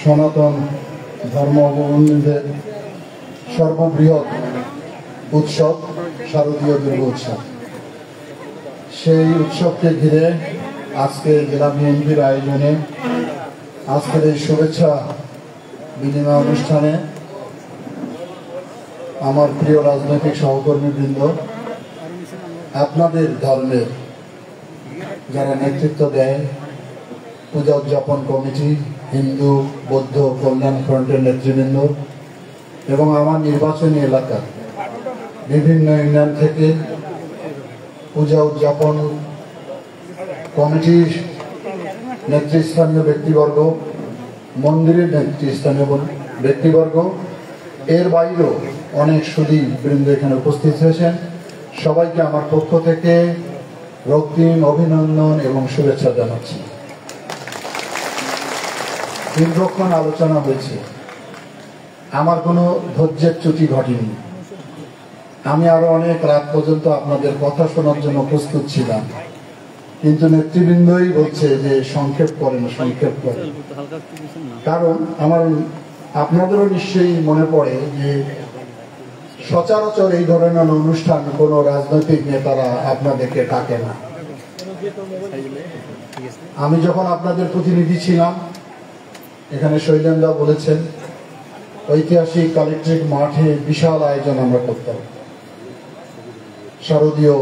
সনাতন ধর্মাবলম্বীদের সর্ববৃহৎ উৎসব শারদীয় দুর্গা উৎসব। সেই উৎসবকে ঘিরে আজকে জেলা বিএনপির আয়োজনে আজকের এই শুভেচ্ছা বিনিময় অনুষ্ঠানে আমার প্রিয় রাজনৈতিক সহকর্মীবৃন্দ, আপনাদের ধর্মের যারা নেতৃত্ব দেয়, পূজা উদযাপন কমিটি, হিন্দু বৌদ্ধ কল্যাণ ফ্রন্টের নেতৃবৃন্দ এবং আমার নির্বাচনী এলাকা বিভিন্ন ইউনিয়ন থেকে পূজা উদযাপন কমিটির নেতৃস্থানীয় ব্যক্তিবর্গ, মন্দিরের নেতৃস্থানীয় ব্যক্তিবর্গ, এর বাইরেও অনেক সুধী বৃন্দ এখানে উপস্থিত হয়েছেন। সবাইকে আমার পক্ষ থেকে রক্তিম অভিনন্দন এবং শুভেচ্ছা জানাচ্ছি। দীর্ঘক্ষণ আলোচনা হয়েছে, আমার কোনো ধৈর্যের চ্যুতি ঘটেনি। আমি আরো অনেক রাত পর্যন্ত আপনাদের কথা শোনার জন্য প্রস্তুত ছিলাম, কিন্তু নেতৃবৃন্দই বলছে যে সংক্ষেপ করেন, সংক্ষেপ করেন। কারণ আমার আপনাদেরও নিশ্চয়ই মনে পড়ে যে সচরাচর এই ধরনের অনুষ্ঠান কোনো রাজনৈতিক নেতারা আপনাদেরকে ডাকে না। আমি যখন আপনাদের প্রতিনিধি ছিলাম, এখানে শৈলেন্দা বলেছেন, ঐতিহাসিক কালেক্ট্রেট মাঠে বিশাল আয়োজন আমরা করতাম শারদীয়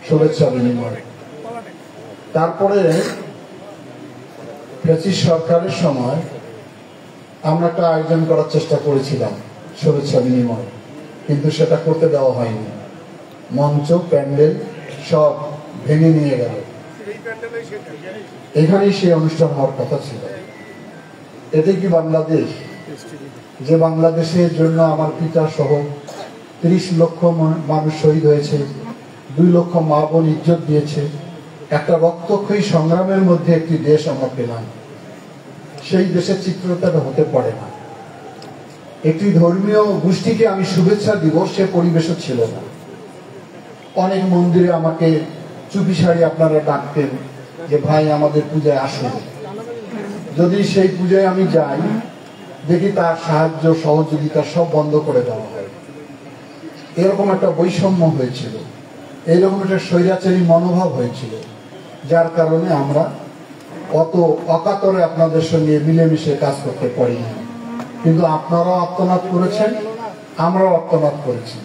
শুভেচ্ছা বিনিময়। তারপরে ফ্যাসিস্ট সরকারের সময় আমরা একটা আয়োজন করার চেষ্টা করেছিলাম শুভেচ্ছা বিনিময়, কিন্তু সেটা করতে দেওয়া হয়নি। মঞ্চ প্যান্ডেল সব ভেঙে নিয়ে গেল। এখানেই সেই অনুষ্ঠান হওয়ার কথা ছিল। এতে কি বাংলাদেশ, যে বাংলাদেশের জন্য আমার পিতা সহ ৩০ লক্ষ মানুষ শহীদ হয়েছে, ২ লক্ষ মা বোন ইজ্জত দিয়েছে, একটা রক্তক্ষয়ী সংগ্রামের মধ্যে একটি দেশ আমরা পেলাম, সেই দেশের চিত্রটা হতে পারে না। একটি ধর্মীয় গোষ্ঠীকে আমি শুভেচ্ছা দিব, সে পরিবেশও ছিল না। অনেক মন্দিরে আমাকে চুপি সারি আপনারা ডাকতেন যে ভাই আমাদের পূজায় আসুন। যদি সেই পূজায় আমি যাই, দেখি তার সাহায্য সহযোগিতা সব বন্ধ করে দেওয়া হয়। এরকম একটা বৈষম্য হয়েছিল, এইরকম একটা স্বৈরাচারী মনোভাব হয়েছিল, যার কারণে আমরা অত অকাতরে আপনাদের সঙ্গে মিলেমিশে কাজ করতে পারিনি। কিন্তু আপনারাও আত্মনাদ করেছেন, আমরাও আত্মনাদ করেছি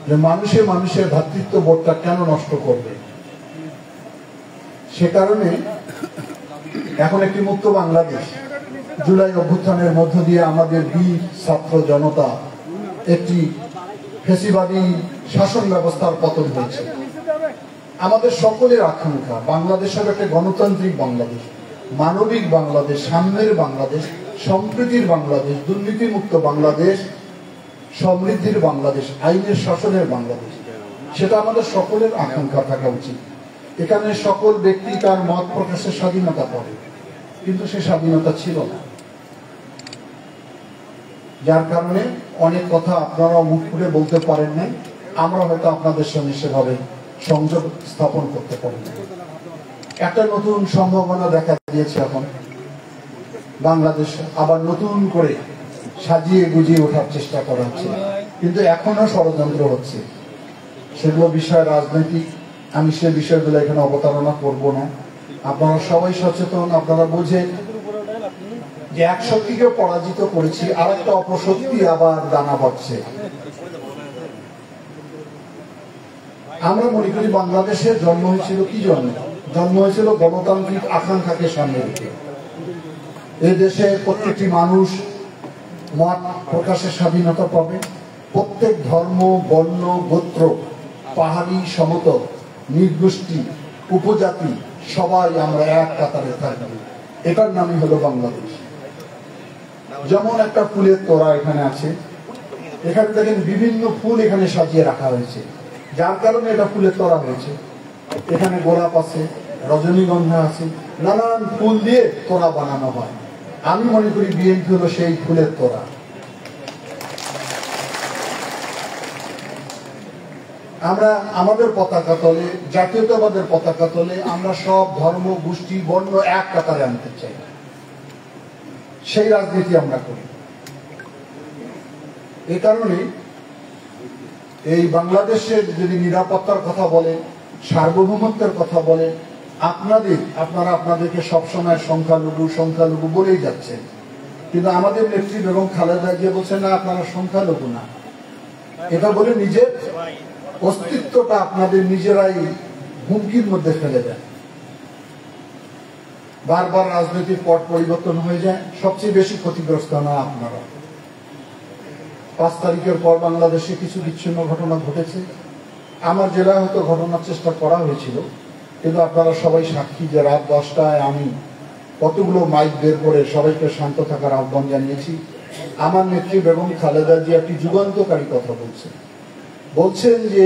যে মানুষের ভ্রাতৃত্ব বোধটা কেন নষ্ট করবে। সে কারণে এখন একটি মুক্ত বাংলাদেশ, জুলাই অভ্যুত্থানের মধ্য দিয়ে আমাদের বীর ছাত্র জনতা একটি ফ্যাসিবাদী শাসন ব্যবস্থার পতন হয়েছে। আমাদের সকলের আকাঙ্ক্ষা বাংলাদেশ হবে একটা গণতান্ত্রিক বাংলাদেশ, মানবিক বাংলাদেশ, সাম্যের বাংলাদেশ, সম্প্রীতির বাংলাদেশ, দুর্নীতিমুক্ত বাংলাদেশ, সমৃদ্ধির বাংলাদেশ, আইনের শাসনের বাংলাদেশ। সেটা আমাদের সকলের আকাঙ্ক্ষা থাকা উচিত। এখানে সকল ব্যক্তি তার মত প্রকাশের স্বাধীনতা পাবে, কিন্তু সে স্বাধীনতা ছিল না। যার কারণে অনেক কথা আপনারা মুখ ফুটে বলতে পারেন নাই, আমরা হয়তো আপনাদের সঙ্গে সেভাবে সংযোগ স্থাপন করতে পারি না। একটা নতুন সম্ভাবনা দেখা দিয়েছে, এখন বাংলাদেশ আবার নতুন করে সাজিয়ে গুজিয়ে ওঠার চেষ্টা করা হচ্ছে, কিন্তু এখনো ষড়যন্ত্র হচ্ছে। সেগুলো বিষয় রাজনৈতিক, আমি সে বিষয়গুলো এখানে অবতারণা করব না। আপনারা সবাই সচেতন, আপনারা বোঝেন যে এক শক্তিকে পরাজিত করেছি, আর একটা অপশক্তি আবার দানা বাঁধছে। আমরা মনে করি বাংলাদেশের জন্ম হয়েছিল কি জন্য? জন্ম হয়েছিল গণতান্ত্রিক আকাঙ্ক্ষাকে সামনে রেখে। এই দেশে প্রত্যেকটি মানুষ মত প্রকাশের স্বাধীনতা পাবে। প্রত্যেক ধর্ম, বর্ণ, গোত্র, পাহাড়ি, সমতল, নির্গোষ্ঠী, উপজাতি সবাই আমরা এক কাতারে থাকবো। এটার নামই হলো বাংলাদেশ। যেমন একটা ফুলের তোড়া এখানে আছে, এখানে দেখেন বিভিন্ন ফুল এখানে সাজিয়ে রাখা হয়েছে, যার কারণে এটা ফুলের তোড়া হয়েছে। এখানে গোলাপ আছে, রজনীগন্ধা আছে, নানান ফুল দিয়ে তোড়া বানানো হয়। আমি মনে করি বিএনপি হলো সেই ফুলের তোড়া। আমরা আমাদের পতাকা তলে, জাতীয়তাবাদের পতাকা তলে আমরা সব ধর্ম, গোষ্ঠী, বর্ণ এক কাতারে আনতে চাই। সেই রাজনীতি আমরা করি। এ কারণে এই বাংলাদেশের যদি নিরাপত্তার কথা বলে, সার্বভৌমত্বের কথা বলে, আপনারা আপনাদেরকে সবসময় সংখ্যালঘু সংখ্যালঘু বলেই যাচ্ছেন, কিন্তু আমাদের নেত্রী বেগম খালেদা জিয়া বলছেন না, আপনারা সংখ্যালঘু না। এটা বলে নিজের অস্তিত্বটা আপনাদের নিজেরাই হুমকির মধ্যে ফেলে দেন। বারবার রাজনৈতিক পট পরিবর্তন হয়ে যায়, সবচেয়ে বেশি ক্ষতিগ্রস্ত না আপনারা। 5 তারিখের পর বাংলাদেশে কিছু বিচ্ছিন্ন ঘটনা ঘটেছে। আমার জেলায় হয়তো ঘটনার চেষ্টা করা হয়েছিল, কিন্তু আপনারা সবাই সাক্ষী যে রাত 10টায় আমি কতগুলো মাইক বের করে সবাইকে শান্ত থাকার আহ্বান জানিয়েছি। আমার নেত্রী বেগম খালেদা জিয়া একটি যুগান্তকারী কথা বলছেন যে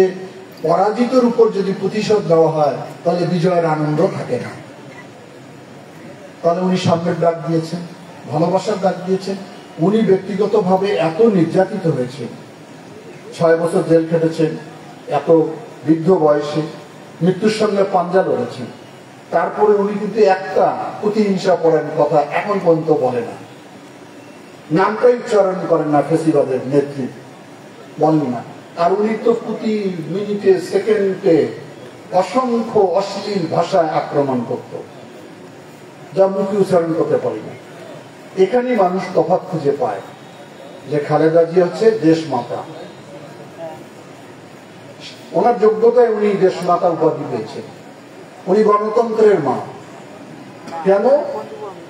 পরাজিতর উপর যদি প্রতিশোধ দেওয়া হয় তাহলে বিজয়ের আনন্দ থাকে না। তাহলে উনি সামনের ডাক দিয়েছেন, ভালোবাসার ডাক দিয়েছেন। উনি ব্যক্তিগতভাবে এত নির্যাতিত হয়েছেন, 6 বছর জেল খেটেছেন, এত বৃদ্ধ বয়সে মৃত্যুর সঙ্গে পাঞ্জা লড়েছেন। তারপরে উনি কিন্তু একটা প্রতিহিংসা পড়েন কথা এখন পর্যন্ত বলে না, নামটাই উচ্চারণ করেন না, ফেসিবাদের নেত্রী বলেন না। আর উনি তো প্রতি মিনিটে সেকেন্ডে অসংখ্য অশ্লীল ভাষায় আক্রমণ করত, যা মুখে উচ্চারণ করতে পারি না। এখানেই মানুষ তফাৎ খুঁজে পায় যে খালেদা জিয়া হচ্ছে দেশমাতা। ওনার যোগ্যতায় উনি দেশমাতা উপাধি পেয়েছেন। উনি গণতন্ত্রের মা। কেন?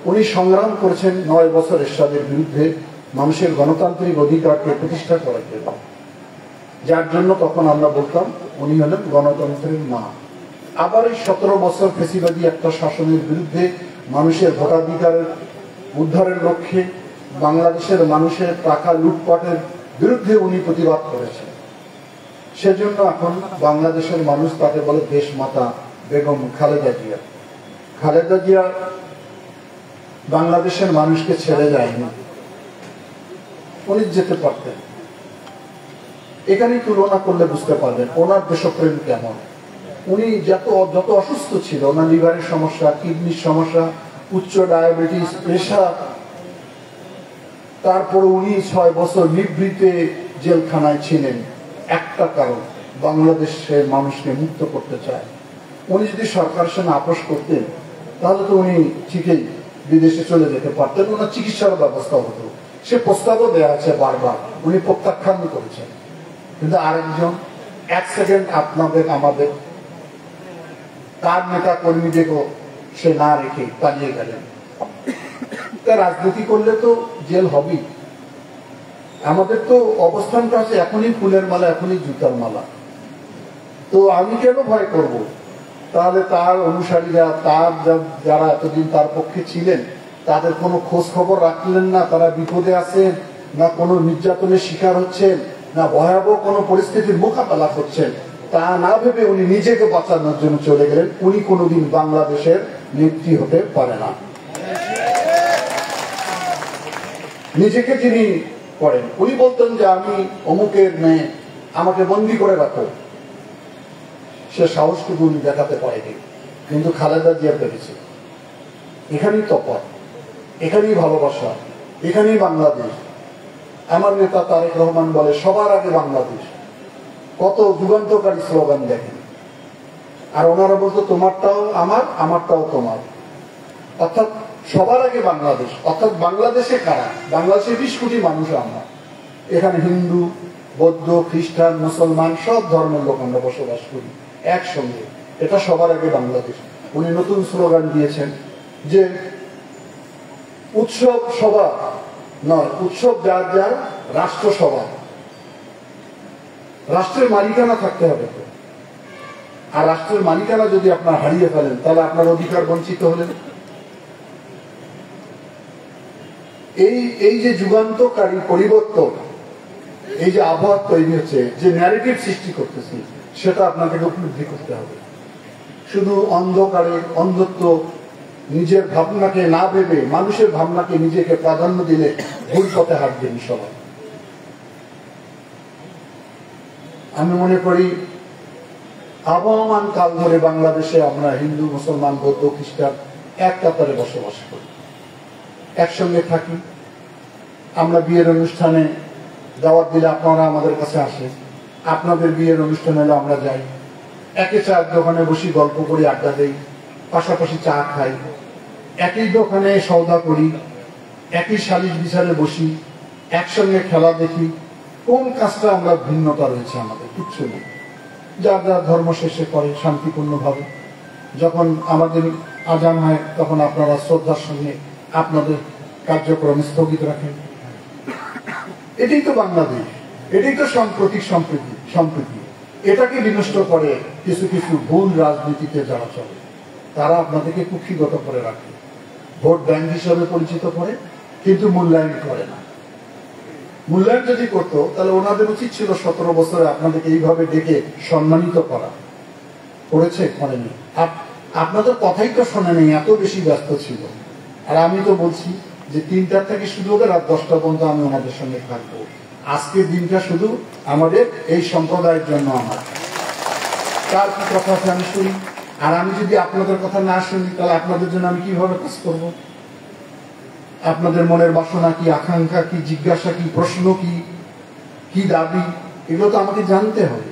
উনি সংগ্রাম করেছেন 9 বছর এরশাদের বিরুদ্ধে, মানুষের গণতান্ত্রিক অধিকারকে প্রতিষ্ঠা করার জন্য, যার জন্য তখন আমরা বলতাম উনি হলেন গণতন্ত্রের মা। আবার এই 17 বছর ফেসিবাদী একটা শাসনের বিরুদ্ধে মানুষের ভোটাধিকারের উদ্ধারের লক্ষ্যে বাংলাদেশের মানুষের টাকা লুটপাটের বিরুদ্ধে উনি প্রতিবাদ করেছেন। সেজন্য এখন বাংলাদেশের মানুষ তাকে বলে দেশমাতা বেগম খালেদা জিয়া। খালেদা জিয়া বাংলাদেশের মানুষকে ছেড়ে যায়নি, উনি যেতে পারতেন। এখানেই তুলনা করলে বুঝতে পারবেন ওনার দেশপ্রেম কেমন। উনি যত অসুস্থ ছিল, ওনার লিভারের সমস্যা, কিডনির সমস্যা, উচ্চ ডায়াবেটিস, প্রেশার, তারপরে উনি 6 বছর নিভৃতে জেলখানায় ছিলেন একটা কারণ, বাংলাদেশের মানুষকে মুক্ত করতে চায়। উনি যদি সরকারের সঙ্গে আপোষ করতেন তাহলে তো উনি ঠিকই বিদেশে চলে যেতে পারতেন, ওনার চিকিৎসার ব্যবস্থা হতো। সে প্রস্তাবও দেওয়া আছে বারবার, উনি প্রত্যাখ্যান করেছেন। কিন্তু আরেকজন 1 সেকেন্ড আপনাদের আমাদের তার নেতা কর্মীদেরও সে না রেখে পালিয়ে গেলেন। রাজনীতি করলে তো জেল হবেই। আমাদের তো অবস্থানটা আছে এখনই ফুলের মালা, এখনই জুতার মালা। তো আমি কেন ভয় করব? তাহলে তার অনুসারীরা, তার যারা এতদিন তার পক্ষে ছিলেন, তাদের কোনো খোঁজ খবর রাখলেন না, তারা বিপদে আছেন না, কোনো নির্যাতনের শিকার হচ্ছেন না, ভয়াবহ কোনো পরিস্থিতির মোকাবেলা করছেন, তা না ভেবে উনি নিজেকে বাঁচানোর জন্য চলে গেলেন। উনি কোনোদিন বাংলাদেশের নেত্রী হতে পারে না। নিজেকে যিনি করেন, উনি বলতেন যে আমি অমুকের মেয়ে, আমাকে বন্দি করে রাখো। সে সাহসটুকু উনি দেখাতে পারেনি, কিন্তু খালেদা জিয়া পেরেছে। এখানেই তফাৎ, এখানেই ভালোবাসা, এখানেই বাংলাদেশ। আমার নেতা তারেক রহমান বলে সবার আগে বাংলাদেশ। কত যুগান্তকারী স্লোগান দেখেন। আর ওনারা বলতো তোমারটাও আমার, আমারটাও তোমার। অর্থাৎ সবার আগে বাংলাদেশ। অর্থাৎ বাংলাদেশে কারা? বাংলাদেশে 20 কোটি মানুষ আমরা। এখানে হিন্দু, বৌদ্ধ, খ্রিস্টান, মুসলমান সব ধর্মের লোক আমরা বসবাস করি একসঙ্গে। এটা সবার আগে বাংলাদেশ। উনি নতুন স্লোগান দিয়েছেন যে উৎসব সভা নয়, উৎসব যার যার, রাষ্ট্র সভা। রাষ্ট্রের মালিকানা থাকতে হবে তো। আর রাষ্ট্রের মালিকানা যদি আপনার হারিয়ে ফেলেন তাহলে আপনার অধিকার বঞ্চিত হলেন। এই যে যুগান্তকারী পরিবর্তন, এই যে আবহাওয়া তৈরি হচ্ছে, যে ন্যারেটিভ সৃষ্টি করতেছি, সেটা আপনাকে উপলব্ধি করতে হবে। শুধু অন্ধকারে, অন্ধত্ব, নিজের ভাবনাকে না ভেবে মানুষের ভাবনাকে নিজেকে প্রাধান্য দিলে ভুল পথে হাঁটবেন সবাই। আমি মনে করি আবহমান কাল ধরে বাংলাদেশে আমরা হিন্দু, মুসলমান, বৌদ্ধ, খ্রিস্টান এক কাতারে বসবাস করি। একসঙ্গে থাকি। আমরা বিয়ের অনুষ্ঠানে দাওয়াত দিলে আপনারা আমাদের কাছে আসেন, আপনাদের বিয়ের অনুষ্ঠান হলে আমরা যাই, একই চায়ের দোকানে বসি, গল্প করি, আড্ডা দেই, পাশাপাশি চা খাই, একই দোকানে সওদা করি, একই সালিশ বিচারে বসি, একসঙ্গে খেলা দেখি। কোন কাজটা আমরা ভিন্নতা রয়েছে? আমাদের কিচ্ছু নেই। যার যার ধর্ম শেষে করে শান্তিপূর্ণভাবে। যখন আমাদের আজান হয় তখন আপনারা শ্রদ্ধার সঙ্গে আপনাদের কার্যক্রম স্থগিত রাখেন। এটাই তো বাংলাদেশ, এটাই তো সাম্প্রতিক সম্প্রীতি। এটাকে বিনষ্ট করে কিছু কিছু ভুল রাজনীতিতে যারা চলে, তারা আপনাদেরকে কুক্ষিগত করে রাখে, ভোট ব্যাংক হিসাবে পরিচিত করে, কিন্তু মূল্যায়ন করে না। মূল্যায়ন যদি করতো তাহলে ওনাদের উচিত ছিল 17 বছরে আপনাদেরকে এইভাবে ডেকে সম্মানিত করা। করেছে? করেনি। আপনাদের কথাই তো শোনে নেই, এত বেশি ব্যস্ত ছিল। আর আমি তো বলছি যে 3টা থেকে শুরু হবে, রাত 10টা পর্যন্ত আমি ওনাদের সঙ্গে থাকবো। আজকের দিনটা শুধু আমাদের এই সম্প্রদায়ের জন্য। আমার কার কি কথা আছে আমি শুনি, আর আমি যদি আপনাদের কথা না শুনি তাহলে আপনাদের জন্য আমি কিভাবে কাজ করব? আপনাদের মনের বাসনা কি, আকাঙ্ক্ষা কি, জিজ্ঞাসা কি, প্রশ্ন কি, কি দাবি, এগুলো তো আমাকে জানতে হবে।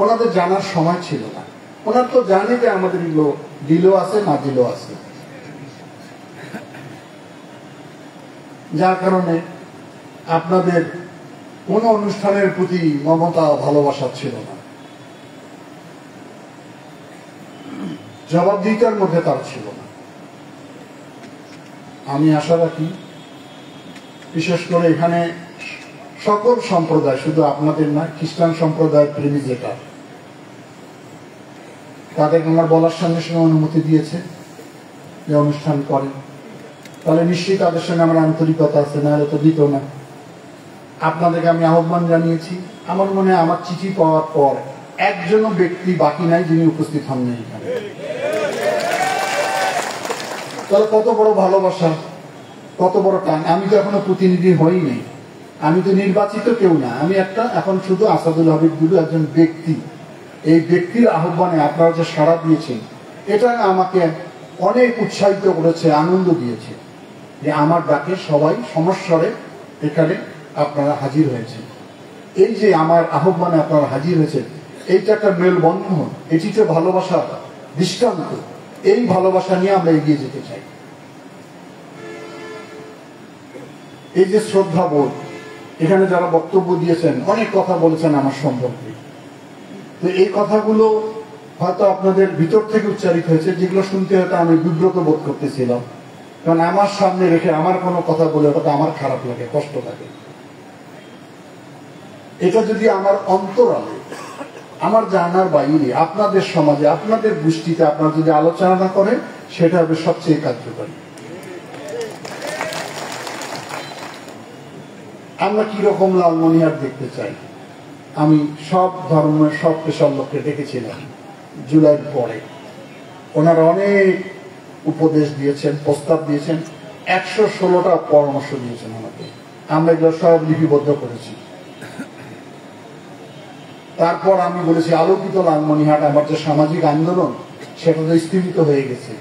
ওনাদের জানার সময় ছিল না। ওনার তো জানে যে আমাদের এগুলো দিলেও আছে, না দিলেও আছে। যার কারণে আপনাদের কোন অনুষ্ঠানের প্রতি মমতা ভালোবাসা ছিল না, জবাবদিহিতার মধ্যে তার ছিল না। আমি আশা রাখি বিশেষ করে এখানে সকল সম্প্রদায়, শুধু আপনাদের না, খ্রিস্টান সম্প্রদায়ের প্রেমী যেটা, তাদেরকে আমার বলার সঙ্গে সঙ্গে অনুমতি দিয়েছে যে অনুষ্ঠান করে, তাহলে নিশ্চয়ই তাদের সঙ্গে আমার আন্তরিকতা আছে, না হলে তো দিত না। আপনাদেরকে আমি আহ্বান জানিয়েছি। আমার মনে হয় আমার চিঠি পাওয়ার পর একজনও ব্যক্তি বাকি নাই যিনি উপস্থিত হননি এখানে। তাহলে কত বড় ভালোবাসা, কত বড় টান। আমি তো এখনো প্রতিনিধি হইনি, আমি তো নির্বাচিত কেউ না। আমি এখন শুধু আসাদুল হাবিব গুরু একজন ব্যক্তি। এই ব্যক্তির আহ্বানে আপনারা যে সাড়া দিয়েছেন, এটা আমাকে অনেক উৎসাহিত করেছে, আনন্দ দিয়েছে যে আমার ডাকে সবাই সমস্বরে এখানে আপনারা হাজির হয়েছেন। এই যে আমার আহ্বানে আপনারা হাজির হয়েছেন, এইটা একটা মেলবন্ধন, এটি তো ভালোবাসা দৃষ্টান্ত। এই ভালোবাসা নিয়ে আমরা এগিয়ে যেতে চাই। এই যে শ্রদ্ধা বোধ, এখানে যারা বক্তব্য দিয়েছেন অনেক কথা বলেছেন আমার সম্পর্কে, তো এই কথাগুলো হয়তো আপনাদের ভিতর থেকে উচ্চারিত হয়েছে, যেগুলো শুনতে হয়তো আমি বিব্রত বোধ করতেছিলাম। কারণ আমার সামনে রেখে আমার কোনো কথা বলে ওটা আমার খারাপ লাগে, কষ্ট লাগে। এটা যদি আমার অন্তরালে, আমার জানার বাইরে, আপনাদের সমাজে, আপনাদের গোষ্ঠীতে আপনারা যদি আলোচনা না করেন, সেটা হবে সবচেয়ে কার্যকরী। আমরা কিরকম লালমনিরহাট দেখতে চাই? আমি সব ধর্মের, সব পেশার লোককে ডেকেছিলাম জুলাইয়ের পরে। ওনারা অনেক উপদেশ দিয়েছেন, প্রস্তাব দিয়েছেন, 116টা পরামর্শ দিয়েছেন আমাকে। আমরা এগুলো সব লিপিবদ্ধ করেছি। তারপর আমি বলেছি আলোকিত লালমনিরহাট, আমার যে সামাজিক আন্দোলন, সেটা তো স্থগিত হয়ে গেছে।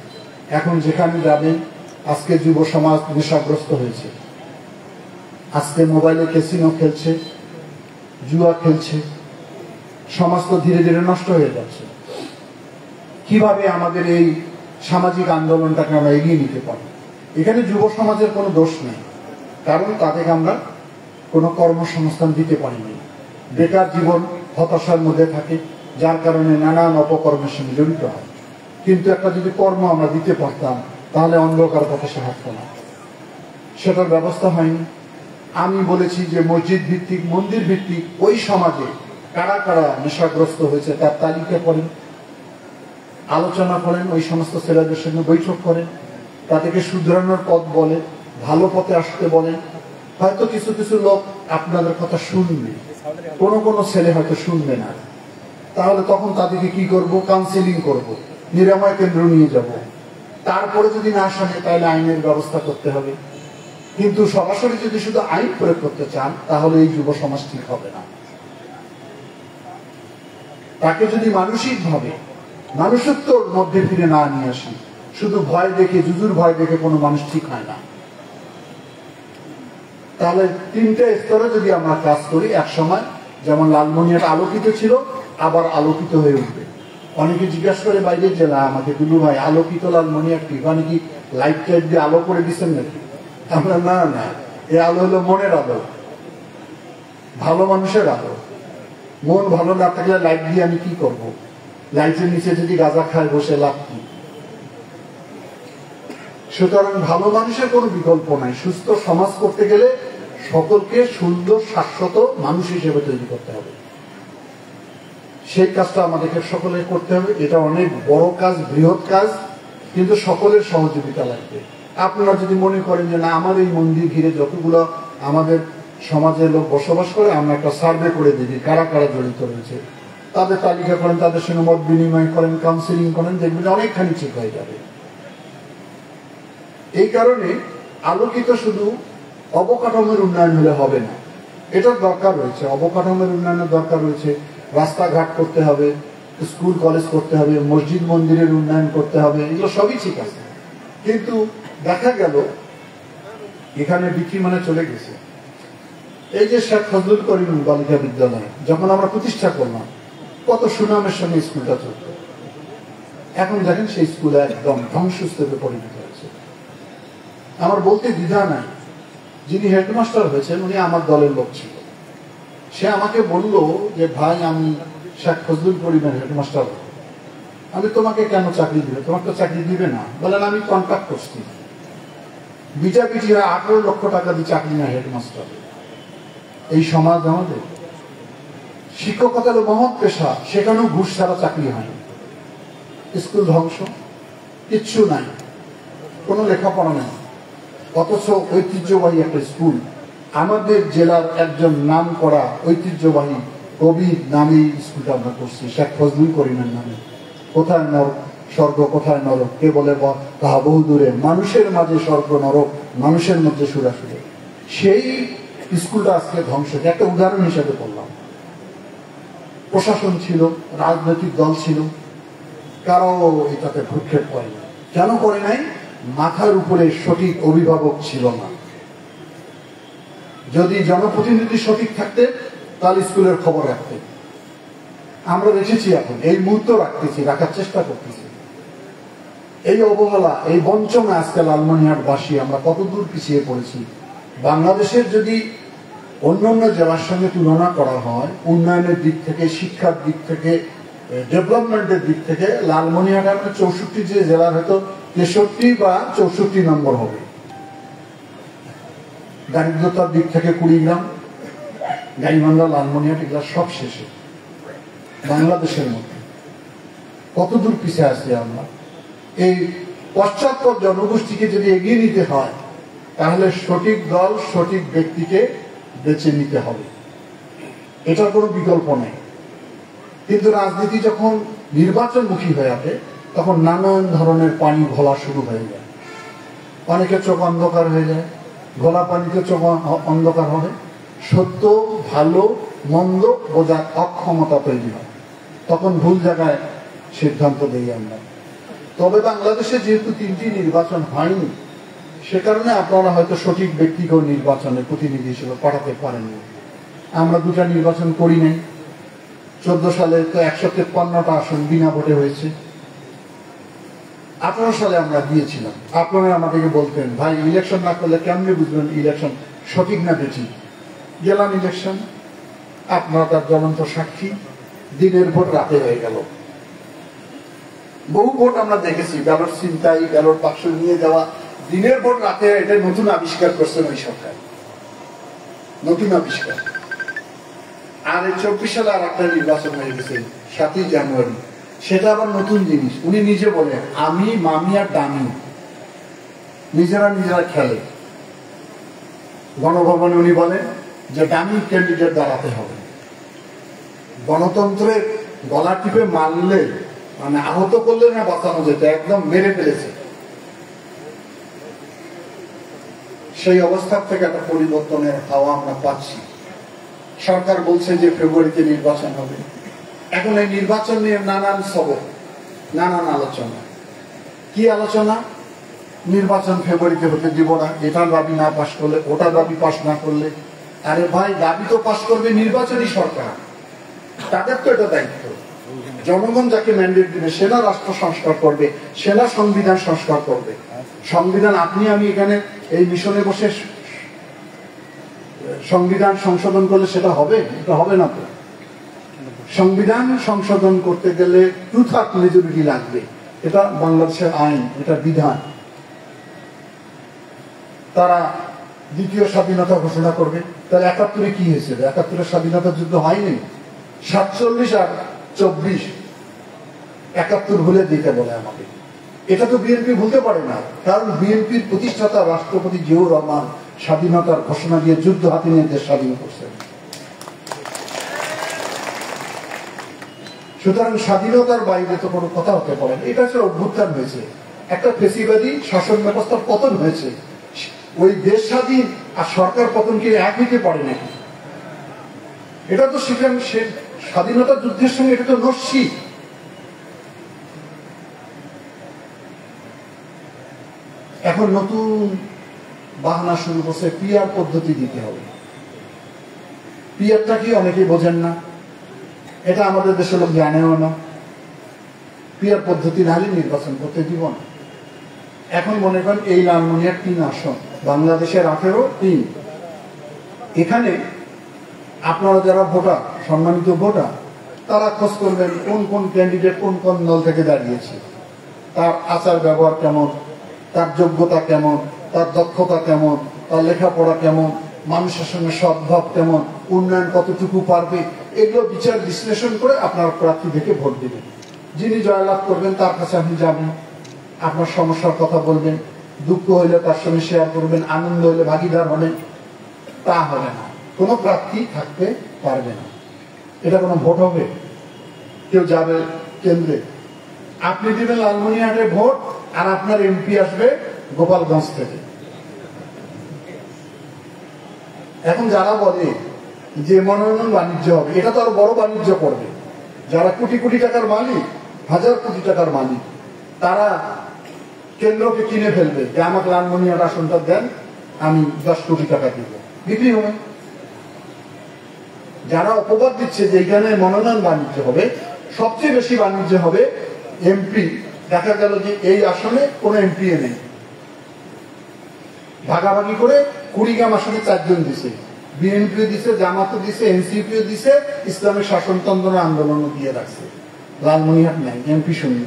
এখন যেখানে যাবেন, আজকে যুব সমাজ নেশাগ্রস্ত হয়েছে, আজকে মোবাইলে ক্যাসিনো খেলছে, জুয়া খেলছে, সমাজ তো ধীরে ধীরে নষ্ট হয়ে যাচ্ছে। কিভাবে আমাদের এই সামাজিক আন্দোলনটাকে আমরা এগিয়ে নিতে পারি? এখানে যুব সমাজের কোনো দোষ নেই, কারণ তাদেরকে আমরা কোনো কর্মসংস্থান দিতে পারিনি। বেকার জীবন, হতাশার মধ্যে থাকে, যার কারণে নানান অপকর্মের সঙ্গে জড়িত হয়। কিন্তু একটা যদি কর্ম আমরা দিতে পারতাম, তাহলে অন্ধকার পথে সে হাঁটত না। সেটার ব্যবস্থা হয়নি। আমি বলেছি যে মসজিদ ভিত্তিক, মন্দির ভিত্তিক ওই সমাজে কারা কারা নেশাগ্রস্ত হয়েছে তার তালিকা করেন, আলোচনা করেন, ওই সমস্ত ছেলেদের সঙ্গে বৈঠক করেন, তাদেরকে শুধরানোর পথ বলে, ভালো পথে আসতে বলেন। হয়তো কিছু কিছু লোক আপনাদের কথা শুনবে, কোনো কোনো ছেলে হয়তো শুনবে না। তাহলে তখন তাদেরকে কি করব? কাউন্সিলিং করব, নিরাময় কেন্দ্র নিয়ে যাব। তারপরে যদি না শোনে তাহলে আইনের ব্যবস্থা করতে হবে। কিন্তু সরাসরি যদি শুধু আইন প্রয়োগ করতে চান, তাহলে এই যুব সমাজ ঠিক হবে না। তাকে যদি মানসিকভাবে মানুষত্বর মধ্যে ফিরে না নিয়ে আসি, শুধু ভয় দেখে, জুজুর ভয় দেখে কোনো মানুষ ঠিক হয় না। তাহলে তিনটে স্তরে যদি আমরা কাজ করি এক সময়, যেমন লালমনিরহাট আলোকিত ছিল, আবার আলোকিত হয়ে উঠবে। অনেকে জিজ্ঞাসা করে বাইরে যে না আমাকে দুলু ভাই আলোকিত লালমনিরহাট কি, মানে কি লাইট টাইট দিয়ে আলো করে দিচ্ছেন নাকি? আমরা না না, এই আলো হলো মনের আলো, ভালো মানুষের আলো। মন ভালো না থাকলে লাইট দিয়ে আমি কি করব? লাইটের নিচে যদি গাঁজা খায় বসে লাভ কি? সুতরাং ভালো মানুষের কোনো বিকল্প নাই। সুস্থ সমাজ করতে গেলে সকলকে সুন্দর শাশ্বত মানুষ হিসেবে তৈরি করতে হবে। সেই কাজটা আমাদেরকে সকলে করতে হবে। এটা অনেক বড় কাজ, বৃহৎ কাজ, কিন্তু সকলের সহযোগিতা লাগবে। আপনারা যদি মনে করেন যে না আমার এই মন্দির ঘিরে যতগুলো আমাদের সমাজের লোক বসবাস করে, আমরা একটা সার্ভে করে দেখি কারা কারা জড়িত রয়েছে, তাদের তালিকা করেন, তাদের সঙ্গে মত বিনিময় করেন, কাউন্সিলিং করেন, দেখবেন অনেকখানি ঠিক হয়ে যাবে। এই কারণে আলোকিত শুধু অবকাঠামোর উন্নয়ন হলে হবে না, এটার দরকার রয়েছে। অবকাঠামোর উন্নয়নের দরকার রয়েছে, রাস্তাঘাট করতে হবে, স্কুল কলেজ করতে হবে, মসজিদ মন্দিরের উন্নয়ন করতে হবে, এগুলো সবই ঠিক আছে। কিন্তু দেখা গেল এখানে বিক্রি মানে চলে গেছে। এই যে শেখ ফজলুল করিম বালিকা বিদ্যালয় যখন আমরা প্রতিষ্ঠা করলাম, কত সুনামের সঙ্গে স্কুলটা চলত। এখন দেখেন সেই স্কুলে একদম ধ্বংসস্তূপে পরিণত হয়েছে। আমার বলতে দ্বিধা নাই, যিনি হেডমাস্টার হয়েছেন উনি আমার দলের লোক ছিল। সে আমাকে বলল যে ভাই আমি শেখ ফজলুল করিমের হেডমাস্টার, আমি তোমাকে কেন চাকরি দিবে? তোমাকে তো চাকরি দিবে না। বলেন আমি কন্ট্রাক্ট করছি, বিটাপিটি হয় 18 লক্ষ টাকা দিয়ে চাকরি না হেডমাস্টার। এই সমাজ আমাদের। শিক্ষকতা হলো মহৎ পেশা, সেখানেও ঘুষ ছাড়া চাকরি হয় না। স্কুল ধ্বংস, কিচ্ছু নাই, কোনো লেখাপড়া নেই, অথচ ঐতিহ্যবাহী একটা স্কুল। আমাদের জেলার একজন নাম করা ঐতিহ্যবাহী কবির নামে স্কুলটা আমরা করছি, শেখ ফজলুল করিমের নামে। কোথায় স্বর্গ কোথায় নরক, কে বলে তাহা বহু দূরে, মানুষের মাঝে স্বর্গ নরক, মানুষের মধ্যে সুরাসুরে। সেই স্কুলটা আজকে ধ্বংস। একটা উদাহরণ হিসেবে বললাম। প্রশাসন ছিল, রাজনৈতিক দল ছিল, কারো এটাতে ভ্রুক্ষেপ করে নাই। কেন করে নাই? মাথার উপরে সঠিক অভিভাবক ছিল না। যদি জনপ্রতিনিধি সঠিক থাকতেন তাহলে স্কুলের খবর রাখতেন। আমরা রেখেছি, এখন এই মুহূর্তে রাখতেছি, রাখার চেষ্টা করতেছি। এই অবহেলা, এই বঞ্চনা আজকে লালমনিরহাটবাসী আমরা কত দূর পিছিয়ে পড়েছি। বাংলাদেশের যদি অন্যান্য জেলার সঙ্গে তুলনা করা হয়, উন্নয়নের দিক থেকে, শিক্ষার দিক থেকে, ডেভেলপমেন্টের দিক থেকে, লালমনিরহাট আমরা 64 যে জেলার হয়তো 63 বা 64 নম্বর হবে। দারিদ্রতার দিক থেকে কুড়িগ্রাম, গাইবান্ধা, লালমনিরহাট এগুলা সব শেষে। বাংলাদেশের মধ্যে কত দূর পিছিয়ে আছি আমরা। এই পশ্চাৎপদ জনগোষ্ঠীকে যদি এগিয়ে নিতে হয়, তাহলে সঠিক দল, সঠিক ব্যক্তিকে বেছে নিতে হবে, এটার কোনো বিকল্প নেই। কিন্তু রাজনীতি যখন নির্বাচনমুখী হয়ে ওঠে, তখন নানান ধরনের পানি ঘোলা শুরু হয়ে যায়। অনেকের চোখ অন্ধকার হয়ে যায়, ঘোলা পানিতে চোখ অন্ধকার হবে, সত্য ভালো মন্দ বোঝার অক্ষমতা তৈরি হয়, তখন ভুল জায়গায় সিদ্ধান্ত দেই আমরা। তবে বাংলাদেশে যেহেতু 3টি নির্বাচন হয়নি, সে কারণে আপনারা হয়তো সঠিক ব্যক্তিকেও নির্বাচনে প্রতিনিধি হিসেবে পাঠাতে পারেননি। আমরা 2টা নির্বাচন করি নাই। 14 সালে তো 153টা আসন বিনা ভোটে হয়েছে। 18 সালে আমরা দিয়েছিলাম। আপনারা আমাদেরকে বলতেন ভাই ইলেকশন না করলে কেমনে বুঝবেন ইলেকশন সঠিক না বেঠিক? গেলাম ইলেকশন, আপনারা তার জ্বলন্ত সাক্ষী। দিনের ভোট রাতে হয়ে গেল। বহু ভোট আমরা দেখেছি, ব্যালট ছিনতাই, ব্যালট বাক্স নিয়ে যাওয়া, দিনের ভোট রাতে। এটা নতুন আবিষ্কার করছেন ওই সরকার, নতুন আবিষ্কার। আর এই 24 সালে আর একটা নির্বাচন হয়ে গেছে 7ই জানুয়ারি, সেটা আবার নতুন জিনিস। উনি নিজে বলেন আমি মামি আর ডামি নিজেরা খেলে। গণভবনে উনি বলেন যে ডামি ক্যান্ডিডেট দাঁড়াতে হবে। গণতন্ত্রের গলা টিপে মারলে, মানে আহত করলে না বাঁচানো যেত, একদম মেরে ফেলেছে। সেই অবস্থা থেকে একটা পরিবর্তনের হাওয়া আমরা পাচ্ছি। সরকার বলছে যে ফেব্রুয়ারিতে নির্বাচন হবে। এখন এই নির্বাচন নিয়ে নানান সবক, নানান আলোচনা। কি আলোচনা? নির্বাচন ফেব্রুয়ারিতে হতে দিব না, এটার দাবি না পাশ করলে, ওটার দাবি পাশ না করলে। আরে ভাই, দাবি তো পাশ করবে নির্বাচনী সরকার, তাদের তো এটা দায়িত্ব। জনগণ যাকে ম্যান্ডেট দিবে সেনা রাষ্ট্র সংস্কার করবে, সেনা সংবিধান সংস্কার করবে। সংবিধান আপনি আমি এখানে এই মিশনে বসে সংবিধান সংশোধন করলে সেটা হবে? এটা হবে না তো। সংবিধান সংশোধন করতে গেলে 2/3 মেজরিটি লাগবে, এটা বাংলাদেশের আইন, এটা বিধান। তারা দ্বিতীয় স্বাধীনতা ঘোষণা করবে। তাহলে ৭১-এ কি হয়েছিল? ৭১-এর স্বাধীনতা যুদ্ধ হয়নি। ৪৭ আর ২৪ ৭১ ভুলে দিতে বলে আমাদের। এটা তো বিএনপি ভুলতে পারে না, কারণ বিএনপির প্রতিষ্ঠাতা রাষ্ট্রপতি জিয়াউর রহমান স্বাধীনতার ঘোষণা দিয়ে যুদ্ধ হাতে নিয়ে দেশ স্বাধীন করছেন। সুতরাং স্বাধীনতার বাইরে তো কোনো কথা হতে পারে না। এটা হচ্ছে অভ্যুত্থান হয়েছে, একটা ফেসিবাদী শাসন ব্যবস্থার পতন হয়েছে। ওই দেশ স্বাধীন আর সরকার পতন কি এক হইতে পারে নাকি? এটা তো সেখানে স্বাধীনতা যুদ্ধের সঙ্গে এটা তো নস্যি। এখন নতুন বাহানা শুরু করছে, পিআর পদ্ধতি দিতে হবে। পিআরটা কি অনেকেই বোঝেন না, এটা আমাদের দেশের লোক জানেও না। পিআর পদ্ধতি না হলে নির্বাচন করতে দিব না। এখন মনে করেন এই লালমনিরহাট ৩ আসন, বাংলাদেশের 18-3। এখানে আপনারা যারা ভোটার, সম্মানিত ভোটার, তারা খোঁজ করবেন কোন কোন ক্যান্ডিডেট কোন কোন দল থেকে দাঁড়িয়েছে, তার আচার ব্যবহার কেমন, তার যোগ্যতা কেমন, তার দক্ষতা কেমন, তার লেখাপড়া কেমন, মানুষের সঙ্গে সদ্ভাব কেমন, উন্নয়ন কতটুকু পারবে, এগুলো বিচার বিশ্লেষণ করে আপনার প্রার্থী দেখে ভোট দেবেন। যিনি জয়লাভ করবেন তার কাছে আপনি যাবেন, আপনার সমস্যার কথা বলবেন, দুঃখ হইলে তার সঙ্গে শেয়ার করবেন, আনন্দ হইলে ভাগিদার হবেন। তা হবে না, কোনো প্রার্থী থাকতে পারবে না। এটা কোনো ভোট হবে? কেউ যাবে কেন্দ্রে, আপনি দিবেন লালমনিরহাটে ভোট, আর আপনার এমপি আসবে গোপালগঞ্জ থেকে। এখন যারা বলে যে মনোনয়ন বাণিজ্য হবে, এটা তো আরো বড় বাণিজ্য করবে। যারা কোটি কোটি টাকার মালিক, হাজার কোটি টাকার মালিক, তারা কেন্দ্রকে কিনে ফেলবে যে আমাকে লালমনিরহাট আসনটা দেন, আমি 10 কোটি টাকা দিব, বিক্রি হবে। যারা অপবাদ দিচ্ছে যে এখানে মনোনয়ন বাণিজ্য হবে, সবচেয়ে বেশি বাণিজ্য হবে এমপি। দেখা গেল যে এই আসনে কোনো এমপি নেই, ভাগাভাগি করে 20 গ্রাম আসনে 4 জন দিছে, বিএনপিও দিছে, জামাতও দিছে, এনসিপিও দিছে, ইসলামিক শাসনতন্ত্র আন্দোলনও দিয়ে রাখছে। লালমনিরহাট নাই, এমপি শূন্য।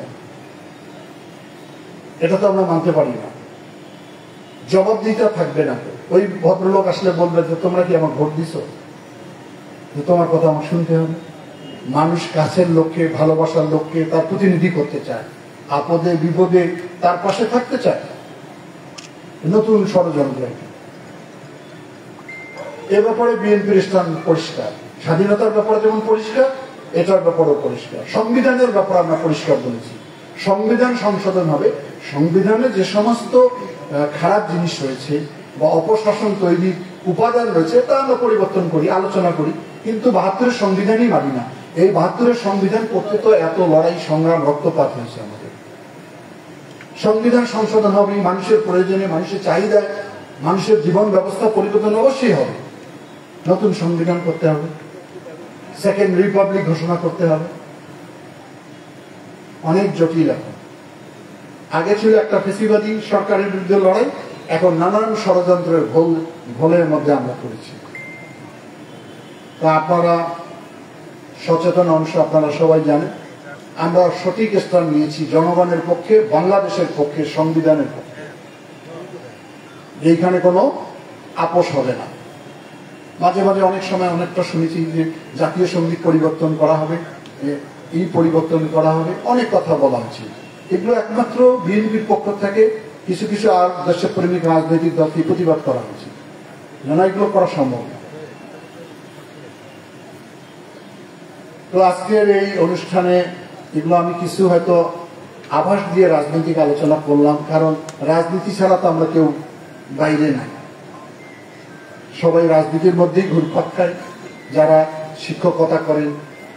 এটা তো আমরা মানতে পারি না। জবাবদিহিতা থাকবে না। ওই ভদ্রলোক আসলে বলবে যে তোমরা কি আমার ভোট দিছো, যে তোমার কথা আমার শুনতে হবে। মানুষ কাছের লোককে, ভালোবাসার লোককে তার প্রতিনিধি করতে চায়, আপদে বিপদে তার পাশে থাকতে চায়। নতুন ষড়যন্ত্র। এ ব্যাপারে বিএনপির স্থান পরিষ্কার, স্বাধীনতার ব্যাপারে যেমন পরিষ্কার, এটার ব্যাপারেও পরিষ্কার। সংবিধানের ব্যাপারে আমরা পরিষ্কার বলেছি, সংবিধান সংশোধন হবে। সংবিধানে যে সমস্ত খারাপ জিনিস রয়েছে বা অপশাসন তৈরির উপাদান রয়েছে তা আমরা পরিবর্তন করি, আলোচনা করি, কিন্তু 72-এর সংবিধানই মানি না। এই 72-এর সংবিধান করতে তো এত লড়াই, সংগ্রাম, রক্তপাত হয়েছে আমাদের। সংবিধান সংশোধন হবে মানুষের প্রয়োজনে, মানুষের চাহিদায়, মানুষের জীবন ব্যবস্থা পরিবর্তন অবশ্যই হবে। নতুন সংবিধান করতে হবে, সেকেন্ড রিপাবলিক ঘোষণা করতে হবে। অনেক জটিল। এখন আগে ছিল একটা ফেসিবাদী সরকারের বিরুদ্ধে লড়াই, এখন নানান ষড়যন্ত্রের ঘোলের মধ্যে আমরা পড়েছি। তা আপনারা সচেতন অংশ, আপনারা সবাই জানেন আমরা সঠিক স্থান নিয়েছি জনগণের পক্ষে, বাংলাদেশের পক্ষে, সংবিধানের পক্ষে। এইখানে কোনো আপোষ হবে না। মাঝে মাঝে অনেক সময় অনেকটা শুনেছি যে জাতীয় সঙ্গীত পরিবর্তন করা হবে, এই পরিবর্তন করা হবে, অনেক কথা বলা হচ্ছে। এগুলো একমাত্র বিএনপির পক্ষ থেকে কিছু কিছু আর দেশপ্রেমিক রাজনৈতিক দলকে প্রতিবাদ করা হচ্ছে, যেন এগুলো করা সম্ভব না। তো আজকের এই অনুষ্ঠানে এগুলো আমি কিছু হয়তো আভাস দিয়ে রাজনৈতিক আলোচনা করলাম, কারণ রাজনীতি ছাড়া তো আমরা কেউ বাইরে নাই, সবাই রাজনীতির মধ্যেই ঘুরপাক খায়। যারা শিক্ষকতা করেন,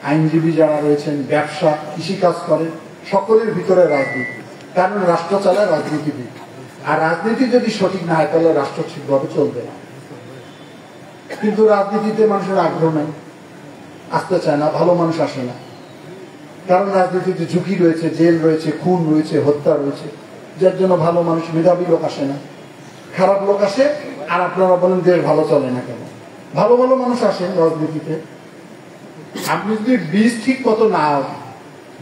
আইনজীবী যারা রয়েছেন, ব্যবসা, কৃষিকাজ করেন, সকলের ভিতরে রাজনীতি, কারণ রাষ্ট্র চালায় রাজনীতিবিদ। আর রাজনীতি যদি সঠিক না হয় তাহলে রাষ্ট্র ঠিকভাবে চলবে না। কিন্তু রাজনীতিতে মানুষের আগ্রহ নেই, আসতে চায় না, ভালো মানুষ আসে না। কারণ রাজনীতিতে ঝুঁকি রয়েছে, জেল রয়েছে, খুন রয়েছে, হত্যা রয়েছে, যার জন্য ভালো মানুষ, মেধাবী লোক আসে না, খারাপ লোক আসে। আর আপনারা বলেন দেশ ভালো চলে না কেন? ভালো ভালো মানুষ আসেন রাজনীতিতে। আপনি যদি বীজ ঠিক মতো না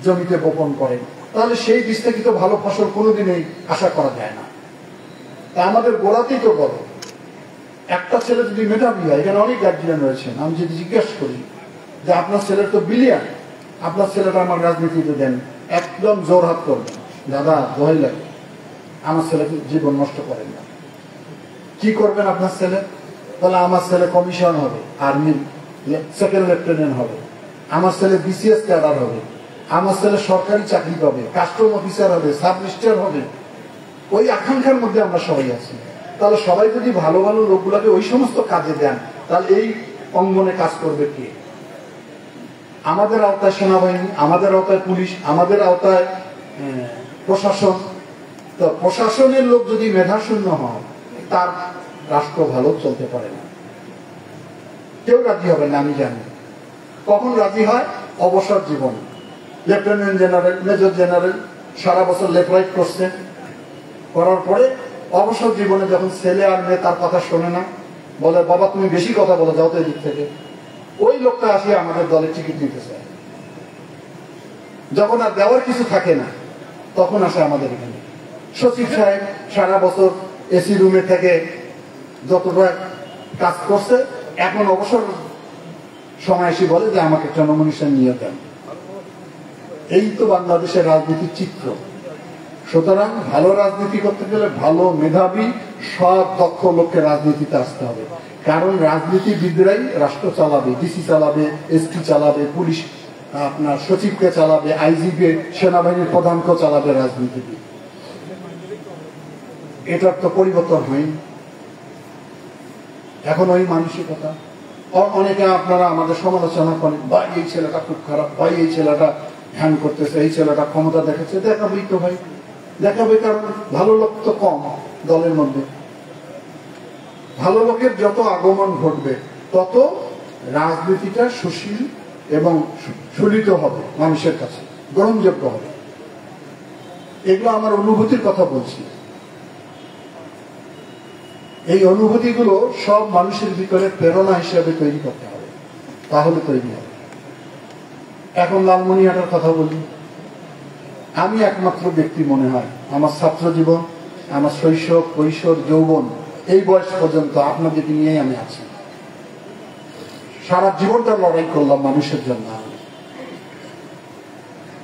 জমিতে বপন করেন তাহলে সেই বীজ থেকে তো ভালো ফসল কোনোদিনই আশা করা যায় না। তা আমাদের গোড়াতেই তো বলো, একটা ছেলে যদি মেধাবী হয়, এখানে অনেক গার্জিয়ান রয়েছেন, আমি যদি জিজ্ঞেস করি যে আপনার ছেলের তো বিলিয়ন, আপনার ছেলেটা আমার রাজনীতিতে দেন, একদম জোর হাত করবেন, দাদা দোহাই লাগে, আমার ছেলেকে জীবন নষ্ট করেন না। কি করবেন আপনার ছেলে? তাহলে আমার ছেলে কমিশন হবে, আর্মির সেকেন্ড লেফটেন্যান্ট হবে, আমার ছেলে বিসিএস ক্যাডার হবে, আমার ছেলে সরকারি চাকরি পাবে, কাস্টম অফিসার হবে, সাব রেজিস্ট্রার হবে। ওই আকাঙ্ক্ষার মধ্যে আমরা সবাই আছি। তাহলে সবাই যদি ভালো ভালো লোকগুলোকে ওই সমস্ত কাজে দেন, তাহলে এই অঙ্গনে কাজ করবে কে? আমাদের আওতায় সেনাবাহিনী, আমাদের আওতায় পুলিশ, আমাদের আওতায় প্রশাসন। তো প্রশাসনের লোক যদি মেধাশূন্য হয়, তার রাষ্ট্র ভালো চলতে পারে না। কেউ রাজি হবে না, আমি জানি। কখন রাজি হয়? অবসর জীবন। লেফটেন্যান্ট জেনারেল, মেজর জেনারেল সারা বছর লেফট করছে, করার পরে অবসর জীবনে যখন ছেলে আর মেয়ে তার কথা শোনে না, বলে বাবা তুমি বেশি কথা বলো, যাও তো এদিক থেকে, ওই লোকটা আসে আমাদের দলে টিকিট নিতে চায়। যখন আর দেওয়ার কিছু থাকে না, তখন আসে আমাদের এখানে। সচিব সাহেব সারা বছর এসি রুমে থেকে যতটা কাজ করছে, এখন অবসর সময় এসে বলে যে আমাকে একটা নমিনেশন নিয়ে দেন। এই তো বাংলাদেশের রাজনীতির চিত্র। সুতরাং ভালো রাজনীতি করতে গেলে ভালো মেধাবী সৎ দক্ষ লোককে রাজনীতিতে আসতে হবে। কারণ রাজনীতিবিদরাই রাষ্ট্র চালাবে, ডিসি চালাবে, এসপি চালাবে, পুলিশ আপনার সচিবকে চালাবে, আইজিপি সেনাবাহিনীর প্রধানকে চালাবে রাজনীতিবিদ। এটার তো পরিবর্তন হয়নি। এখন ওই মানসিকতা। অনেকে আপনারা আমাদের সমালোচনা করেন, ভাই এই ছেলেটা খুব খারাপ, ভাই এই ছেলেটা ধ্যান করতেছে, এই ছেলেটা ক্ষমতা দেখাচ্ছে। দেখাবেই তো ভাই, দেখাবে, কারণ ভালো লোক তো কম দলের মধ্যে। ভালো লোকের যত আগমন ঘটবে তত রাজনীতিটা সুশীল এবং সুলিত হবে, মানুষের কাছে গ্রহণযোগ্য হবে। এগুলো আমার অনুভূতির কথা বলছি। এই অনুভূতিগুলো সব মানুষের ভিতরে প্রেরণা হিসেবে তৈরি করতে হবে, তাহলে তৈরি হবে। এখন লালমনিরহাটের কথা বলি। আমি একমাত্র ব্যক্তি মনে হয়, আমার ছাত্র জীবন, আমার শৈশব, কৈশোর, যৌবন, এই বয়স পর্যন্ত আপনাদেরকে নিয়েই আমি আছি। সারা জীবনটা লড়াই করলাম মানুষের জন্য।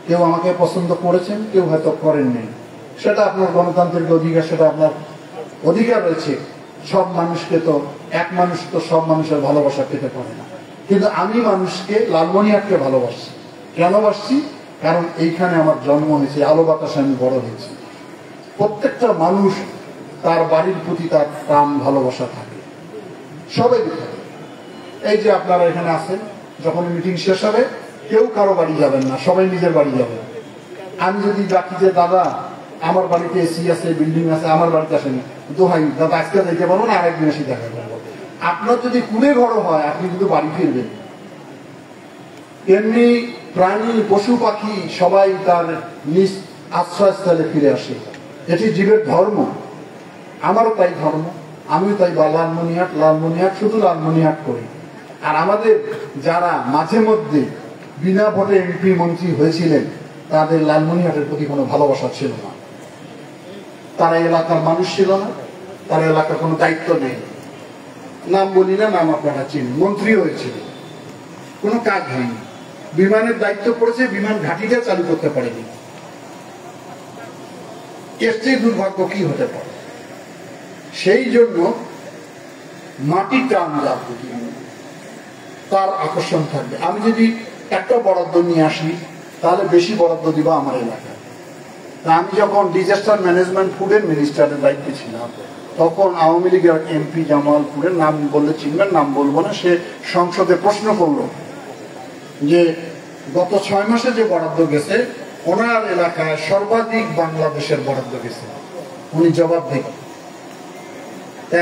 কেউ আমাকে পছন্দ করেছেন, কেউ হয়তো করেননি, সেটা আপনার গণতান্ত্রিক অধিকার, সেটা আপনার অধিকার রয়েছে। সব মানুষকে তো, এক মানুষ তো সব মানুষের ভালোবাসা পেতে পারে না। কিন্তু আমি মানুষকে, লালমনিরহাটকে ভালোবাসি। কেন বাসছি? কারণ এইখানে আমার জন্ম হয়েছে, আলো বাতাসে আমি বড় হয়েছি। প্রত্যেকটা মানুষ তার বাড়ির প্রতি তার প্রাণ ভালোবাসা থাকে, সবাই থাকে। এই যে আপনারা এখানে আছেন, যখন মিটিং শেষ হবে কেউ কারো বাড়ি যাবেন না, সবাই নিজের বাড়ি যাবেন। আমি যদি ডাকি যে দাদা আমার বাড়িতে এসি আছে, বিল্ডিং আছে, আমার বাড়িতে আসেনি, দোহাই দাদা আজকে দেখতে পারবো না, আরেকদিন এসে দেখা করবো। আপনার যদি কুলে ঘর হয়, আপনি কিন্তু বাড়ি ফিরবেন। এমনি প্রাণী, পশু পাখি সবাই তার নিজ আশ্রয়স্থলে ফিরে আসে। এটি জীবের ধর্ম, আমারও তাই ধর্ম, আমিও তাই লালমনিরহাট শুধু লালমনিরহাট করি। আর আমাদের যারা মাঝে মধ্যে বিনা ভোটে এমপি মন্ত্রী হয়েছিলেন, তাদের লালমনিরহাটের প্রতি কোনো ভালোবাসা ছিল না। তারা এলাকার মানুষ ছিল না, তার এলাকার কোনো দায়িত্ব নেই। নাম বলি না, নাম আপনারা চিনেন, মন্ত্রী হয়েছিল, কোনো কাজ হয়নি। বিমানের দায়িত্ব পড়েছে, বিমান ঘাঁটিটা চালু করতে পারেনি। এর চেয়ে দুর্ভাগ্য কি হতে পারে? সেই জন্য মাটির টান যা তার আকর্ষণ থাকবে। আমি যদি একটা বরাদ্দ নিয়ে আসি, তাহলে বেশি বরাদ্দ দিব আমার এলাকায়। আমি যখন ডিজাস্টার ম্যানেজমেন্ট ফুডের মিনিস্টারের দায়িত্বে ছিলাম, তখন আওয়ামী লীগের এমপি জামালপুরের, নাম বললে চিনবেন, নাম বলবো না, সে সংসদে প্রশ্ন করলো যে গত 6 মাসে যে বরাদ্দ গেছে, ওনার এলাকায় সর্বাধিক বাংলাদেশের বরাদ্দ গেছে। উনি জবাব দেবেন।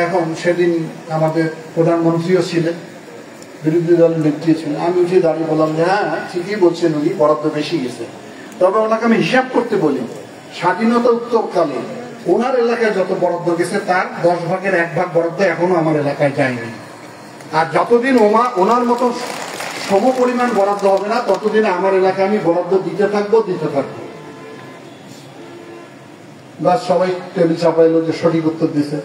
এখন সেদিন আমাদের প্রধানমন্ত্রীও ছিলেন, বিরোধী দলের নেত্রী ছিলেন। আমি উঠে দাঁড়িয়ে বললাম যে হ্যাঁ ঠিকই বলছেন, উনি বরাদ্দ বেশি গেছে। তবে ওনাকে আমি হিসাব করতে বলি, স্বাধীনতা উত্তরকালে ওনার এলাকায় যত বরাদ্দ গেছে তার 10 ভাগের 1 ভাগ বরাদ্দ এখনো আমার এলাকায় যায়নি। আর যতদিন ওনার মতো সম পরিমাণ বরাদ্দ হবে না, ততদিন আমার এলাকায় আমি বরাদ্দ দিতে থাকবো। বাস সবাই টেবিল চাপাইলো যে সঠিক উত্তর দিছে।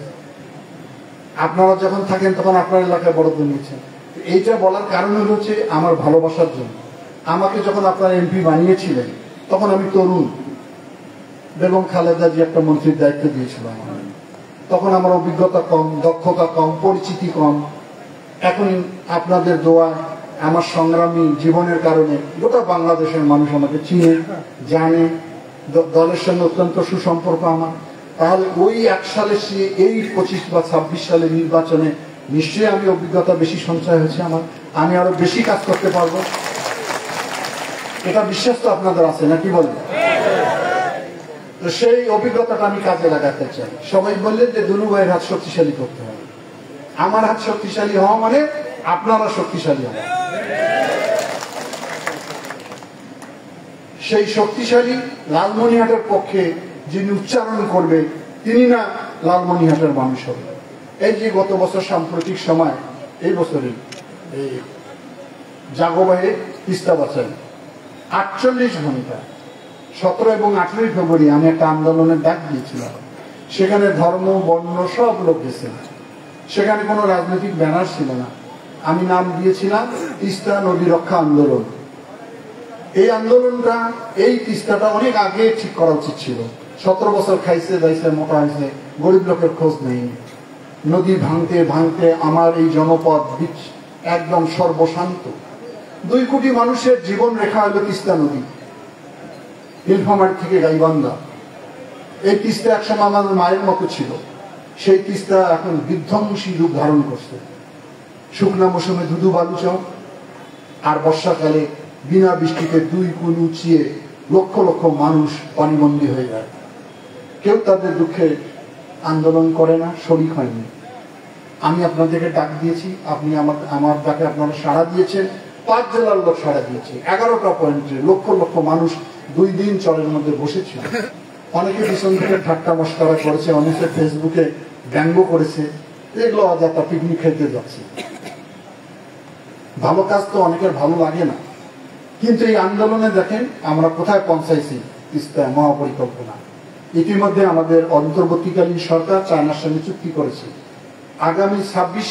আপনারা যখন থাকেন তখন আপনার এলাকায় বরাদ্দ নিচ্ছেন। এইটা বলার কারণ হচ্ছে আমার ভালোবাসার জন্য। আমাকে যখন আপনারা এমপি বানিয়েছিলেন তখন আমি তরুণ, বেগম খালেদা জি একটা মন্ত্রীর দায়িত্ব দিয়েছিল আমার। তখন আমার অভিজ্ঞতা কম, দক্ষতা কম, পরিচিতি কম। এখন আপনাদের দোয়া, আমার সংগ্রামী জীবনের কারণে গোটা বাংলাদেশের মানুষ আমাকে চিনে, জানে, দলের সঙ্গে অত্যন্ত সুসম্পর্ক আমার। তাহলে ওই 1 সালে সে এই 25 বা 26 সালে নির্বাচনে নিশ্চয়ই আমি অভিজ্ঞতা বেশি সঞ্চয় হয়েছে আমার, আমি আরো বেশি কাজ করতে পারবো। এটা বিশ্বাস তো আপনাদের আছে নাকি বলেন? তো সেই অভিজ্ঞতাটা আমি কাজে লাগাতে চাই। সবাই বললেন যে দুনু ভাইয়ের হাত শক্তিশালী করতে হবে। আমার হাত শক্তিশালী হওয়া মানে আপনারা শক্তিশালী হওয়া। সেই শক্তিশালী লালমনিরহাটের পক্ষে যিনি উচ্চারণ করবে তিনি না লালমনিরহাটের মানুষ হবে। এই যে গত বছর সাম্প্রতিক সময়, এই বছরই এই জাগোবাহে তিস্তা বাঁচাই 48 ঘন্টা 17 এবং 18 ফেব্রুয়ারি আমি একটা আন্দোলনের ডাক দিয়েছিলাম। সেখানে ধর্ম, বর্ণ সব লোক গেছে। সেখানে কোনো রাজনৈতিক ব্যানার ছিল না। আমি নাম দিয়েছিলাম তিস্তা নদী রক্ষা আন্দোলন। এই আন্দোলনটা, এই তিস্তাটা অনেক আগে ঠিক করা উচিত ছিল। 17 বছর খাইছে দাইছে, মোটা হয়েছে, গরিব লোকের খোঁজ নেই। নদী ভাঙতে ভাঙতে আমার এই জনপদ একদম সর্বশান্ত। 2 কোটি মানুষের জীবন রেখা হলো তিস্তা নদী, নীলফামারী থেকে গাইবান্ধা। এই তিস্তা একসময় আমাদের মায়ের মতো ছিল। সেই তিস্তা এখন বিধ্বংসী রূপ ধারণ করছে। শুকনা মৌসুমে ধুধু বালুচক, আর বর্ষাকালে বিনা বৃষ্টিতে 2 কুল উঁচিয়ে লক্ষ লক্ষ মানুষ পানিবন্দী হয়ে যায়। কেউ তাদের দুঃখে আন্দোলন করে না, শরিক হয়নি। আমি আপনাদেরকে ডাক দিয়েছি, আপনি আমার ডাকে আপনারা সাড়া দিয়েছেন। 5 জেলার লোক সাড়া দিয়েছে। 11টা পয়েন্টে লক্ষ লক্ষ মানুষ 2 দিন চরের মধ্যে বসেছিল। অনেকে পিছন থেকে ঠাট্টা মস্করা করেছে, অনেকে ফেসবুকে ব্যঙ্গ করেছে, এগুলো অযথা পিকনিক খেতে যাচ্ছে। ভালো কাজ তো অনেকের ভালো লাগে না, কিন্তু এই আন্দোলনে দেখেন আমরা কোথায় পৌঁছাইছি। তিস্তা মহাপরিকল্পনা ইতিমধ্যে আমাদের অন্তর্বর্তীকালীন সরকার চায়নার সঙ্গে চুক্তি করেছে। আগামী 26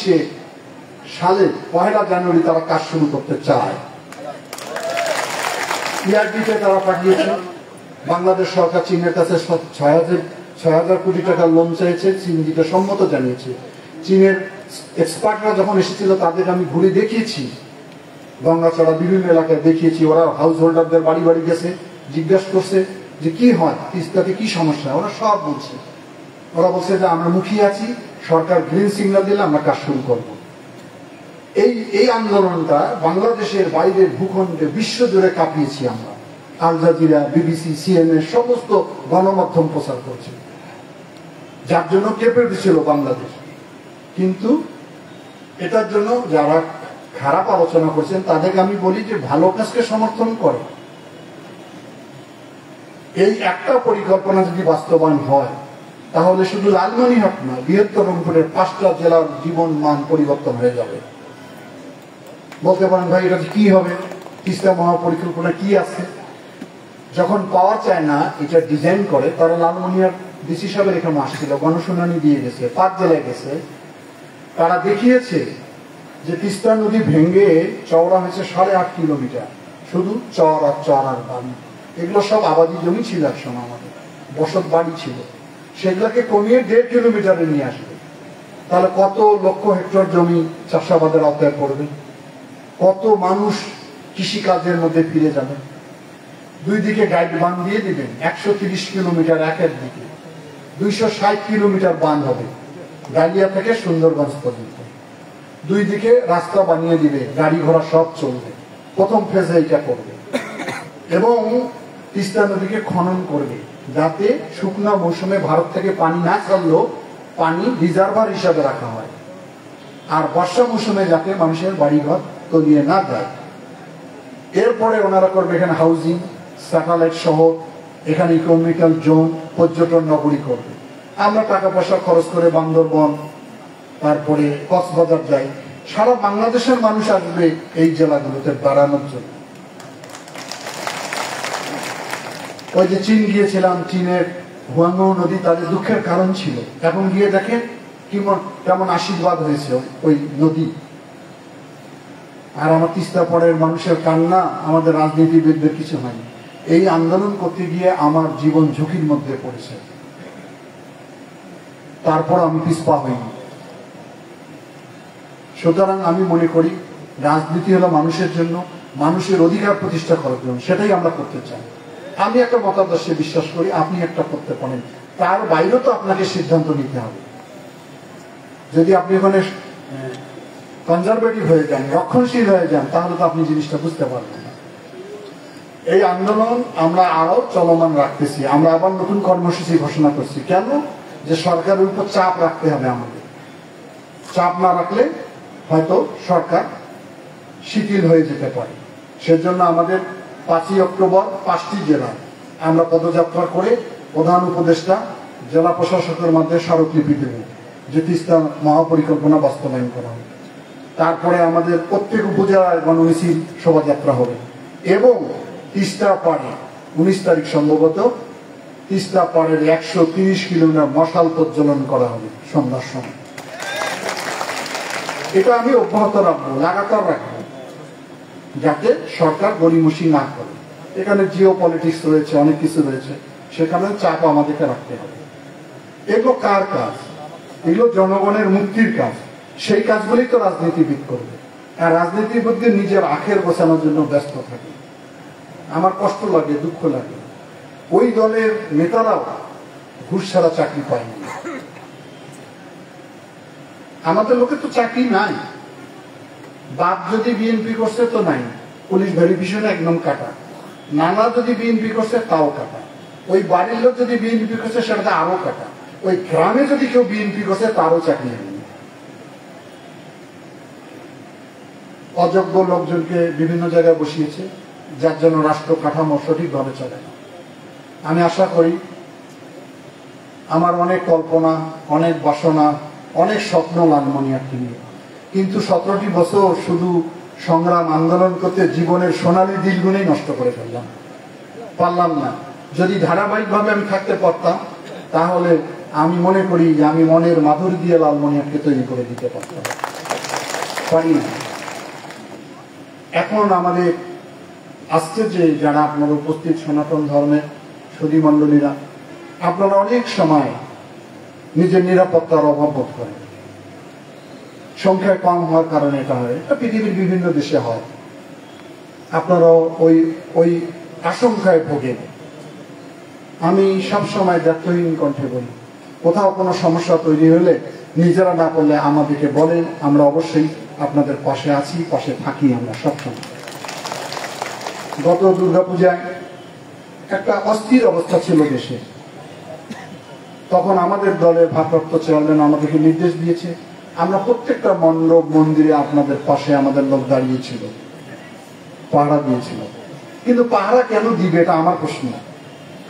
সালে 1 জানুয়ারি তারা কাজ শুরু করতে চায়। পিআরডিতে তারা পাঠিয়েছে। বাংলাদেশ সরকার চীনের কাছে 6,000 কোটি টাকা লোন চাইছে, চীন দিতে সম্মত জানিয়েছে। চীনের এক্সপার্টরা যখন এসেছিল তাদের আমি ঘুরে দেখিয়েছি, গঙ্গাচড়া বিভিন্ন এলাকায় দেখিয়েছি। ওরা হাউস হোল্ডারদের বাড়ি বাড়ি গেছে, জিজ্ঞাসা করছে যে কি হয়, তিস্তাতে কি সমস্যা। ওরা সব বলছে। ওরা বলছে যে আমরা মুখিয়ে আছি, সরকার গ্রিন সিগন্যাল দিলে আমরা কাজ শুরু করব। এই আন্দোলনটা বাংলাদেশের বাইরের ভূখণ্ডে বিশ্ব জুড়ে কাঁপিয়েছি আমরা। আল জাজিরা, বিবিসি, সিএনএ সমস্ত গণমাধ্যম প্রচার করছে, যার জন্য কেঁপে উঠেছিল বাংলাদেশ। কিন্তু এটার জন্য যারা খারাপ আলোচনা করছেন তাদেরকে আমি বলি যে ভালো কাজকে সমর্থন করে। এই একটা পরিকল্পনা যদি বাস্তবায়ন হয় তাহলে শুধু লালমনিরহাট নয়, বৃহত্তর রংপুরের 5টা জেলার জীবন মান পরিবর্তন হয়ে যাবে। বলতে পারেন ভাই এটা কি হবে, তিস্তা মহাপরিকল্পনা কি আছে? যখন পাওয়া যায় না এটা ডিজাইন করে, তারা লালমনিরহাট ডিসি সাহেবের এখানে আসছিল, গণশুনানি দিয়ে গেছে, 5 জেলায় গেছে। তারা দেখিয়েছে যে তিস্তা নদী ভেঙে চওড়া হয়েছে 8.5 কিলোমিটার, শুধু চর আর বালি। এগুলো সব আবাদি জমি ছিল একসময়, আমাদের বসত বাড়ি ছিল। সেগুলোকে কমিয়ে 1.5 কিলোমিটারে নিয়ে আসবে। তাহলে কত লক্ষ হেক্টর জমি চাষাবাদের আওতায় পড়বে, কত মানুষ কৃষিকাজের মধ্যে ফিরে যাবে। 2 দিকে গাইড বাঁধ দিয়ে দিবেন, 130 কিলোমিটার একের দিকে, 260 কিলোমিটার বাঁধ হবে গালিয়া থেকে সুন্দরগঞ্জ পর্যন্ত। 2 দিকে রাস্তা বানিয়ে দিবে, গাড়ি ঘোড়া সব চলবে। প্রথম ফেজে এটা করবে এবং তিস্তা নদীকে খনন করবে। যাতে শুকনো মৌসুমে ভারত থেকে পানি না ছাড়লেও পানি রিজার্ভার হিসাবে রাখা হয়, আর বর্ষা মৌসুমে যাতে মানুষের বাড়িঘর তলিয়ে না যায়। এরপরে ওনারা করবে এখানে হাউজিং, স্যাটেলাইট শহর, এখানে ইকোনমিক্যাল জোন, পর্যটন নগরী করবে। আমরা টাকা পয়সা খরচ করে বান্দরবন, তারপরে কক্সবাজার যাই, সারা বাংলাদেশের মানুষ আসবে এই জেলাগুলোতে বেড়ানোর জন্য। ওই যে চীন গিয়েছিলাম, চীনের হুয়াংহো নদী তাদের দুঃখের কারণ ছিল, এখন গিয়ে দেখেন কেমন আশীর্বাদ হয়েছে ওই নদী। আর আমার তিস্তা পাড়ের মানুষের কান্না, আমাদের রাজনীতিবিদদের কিছু হয়নি। এই আন্দোলন করতে গিয়ে আমার জীবন ঝুঁকির মধ্যে পড়েছে, তারপর আমি পিছপা হইনি। সুতরাং আমি মনে করি রাজনীতি হলো মানুষের জন্য, মানুষের অধিকার প্রতিষ্ঠা করার জন্য, সেটাই আমরা করতে চাই। আমি একটা মতাদর্শে বিশ্বাস করি, আপনি একটা করতে পারেন, তার বাইরে তো আপনাকে সিদ্ধান্ত নিতে হবে। যদি আপনি ওখানে কনজারভেটিভ হয়ে যান, রক্ষণশীল হয়ে যান, তাহলে তো আপনি জিনিসটা বুঝতে পারবেন না। এই আন্দোলন আমরা আরো চলমান রাখতেছি, আমরা আবার নতুন কর্মসূচি ঘোষণা করছি। কেন? যে সরকারের উপর চাপ রাখতে হবে আমাদের। চাপ না রাখলে হয়তো সরকার শিথিল হয়ে যেতে পারে। সেজন্য আমাদের 5ই অক্টোবর 5টি জেলায় আমরা পদযাত্রা করে প্রধান উপদেষ্টা, জেলা প্রশাসকের মধ্যে স্মারকলিপি দেব যে তিস্তা মহাপরিকল্পনা বাস্তবায়ন করা হবে। তারপরে আমাদের প্রত্যেক উপজেলায় গণমিছিল শোভাযাত্রা হবে এবং তিস্তা পাড়ে 19 তারিখ সম্ভবত তিস্তা পাড়ের 130 কিলোমিটার মশাল প্রজ্বলন করা হবে সন্ধ্যার সময়। এটা আমি অব্যাহত রাখবো, লাগাতার রাখবো, যাতে সরকার গড়িমসি না করে। এখানে জিও পলিটিক্স রয়েছে, অনেক কিছু রয়েছে, সেখানে চাপ আমাদেরকে রাখতে হবে। এগুলো কার কাজ? এগুলো জনগণের মুক্তির কাজ। সেই কাজগুলি তো রাজনীতিবিদ করবে, আর রাজনীতিবিদদের নিজের আখের গোছানোর জন্য ব্যস্ত থাকে। আমার কষ্ট লাগে, দুঃখ লাগে, ওই দলের নেতারাও ঘুষ ছাড়া চাকরি পায়নি। আমাদের লোকে তো চাকরি নাই। বাপ যদি বিএনপি করছে তো নাই, পুলিশ ভেরিফিকেশনে একদম কাটা। নানা যদি বিএনপি করছে তাও কাটা। ওই বাড়ির লোক যদি বিএনপি করছে সেটা আরো কাটা। ওই গ্রামে যদি কেউ বিএনপি করছে তারও চাকরি হয়নি। অযোগ্য লোকজনকে বিভিন্ন জায়গায় বসিয়েছে, যার জন্য রাষ্ট্র কাঠামো সঠিকভাবে চলে না। আমি আশা করি, আমার অনেক কল্পনা, অনেক বাসনা, অনেক স্বপ্ন লালমনিরহাটকে নিয়ে, কিন্তু 17টি বছর শুধু সংগ্রাম আন্দোলন করতে জীবনের সোনালী দিনগুলোই নষ্ট করে পারলাম না। যদি ধারাবাহিকভাবে আমি থাকতে পারতাম, তাহলে আমি মনে করি যে আমি মনের মাধুরী দিয়ে লালমনিরহাটকে তৈরি করে দিতে পারতাম, পারি না। এখন আমাদের আজকে যে যারা আপনারা উপস্থিত সনাতন ধর্মের সুধী মণ্ডলীরা, আপনারা অনেক সময় নিজের নিরাপত্তার অভাব বোধ করেন। সংখ্যায় কম হওয়ার কারণে এটা হয়, এটা পৃথিবীর বিভিন্ন দেশে হয়। আপনারাও ওই আশঙ্কায় ভোগেন। আমি সবসময় দায়িত্বহীন কণ্ঠে বলি, কোথাও কোনো সমস্যা তৈরি হলে নিজেরা না করলে আমাদেরকে বলেন, আমরা অবশ্যই আপনাদের পাশে আছি, পাশে থাকি আমরা সবসময়। গত দুর্গাপূজায় একটা অস্থির অবস্থা ছিল দেশে, তখন আমাদের দলের ভারপ্রাপ্ত চেয়ারম্যান আমাদেরকে নির্দেশ দিয়েছে, আমরা প্রত্যেকটা মণ্ডপ মন্দিরে আপনাদের পাশে আমাদের লোক দাঁড়িয়েছিল, পাহারা দিয়েছিল। কিন্তু পাহারা কেন দিবে এটা আমার প্রশ্ন।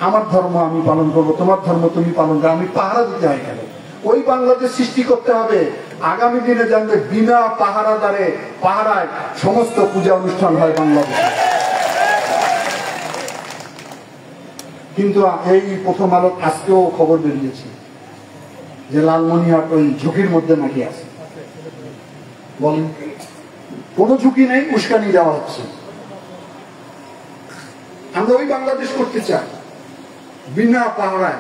আমার ধর্ম আমি পালন করবো, তোমার ধর্ম তুমি পালন করো, আমি পাহারা দিতে হয় কেন? ওই বাংলাদেশ সৃষ্টি করতে হবে, আগামী দিনে জানবে বিনা পাহারায় সমস্ত পূজা অনুষ্ঠান হয় বাংলাদেশে। কিন্তু এই প্রথম আলো আজকেও খবর বেরিয়েছে যে লালমনিরহাট ওই ঝুঁকির মধ্যে নাকি আছে। বলেন, কোনো ঝুঁকি নেই, উস্কানি দেওয়া হচ্ছে। আমরা ওই বাংলাদেশ করতে চাই, বিনা পাহারায়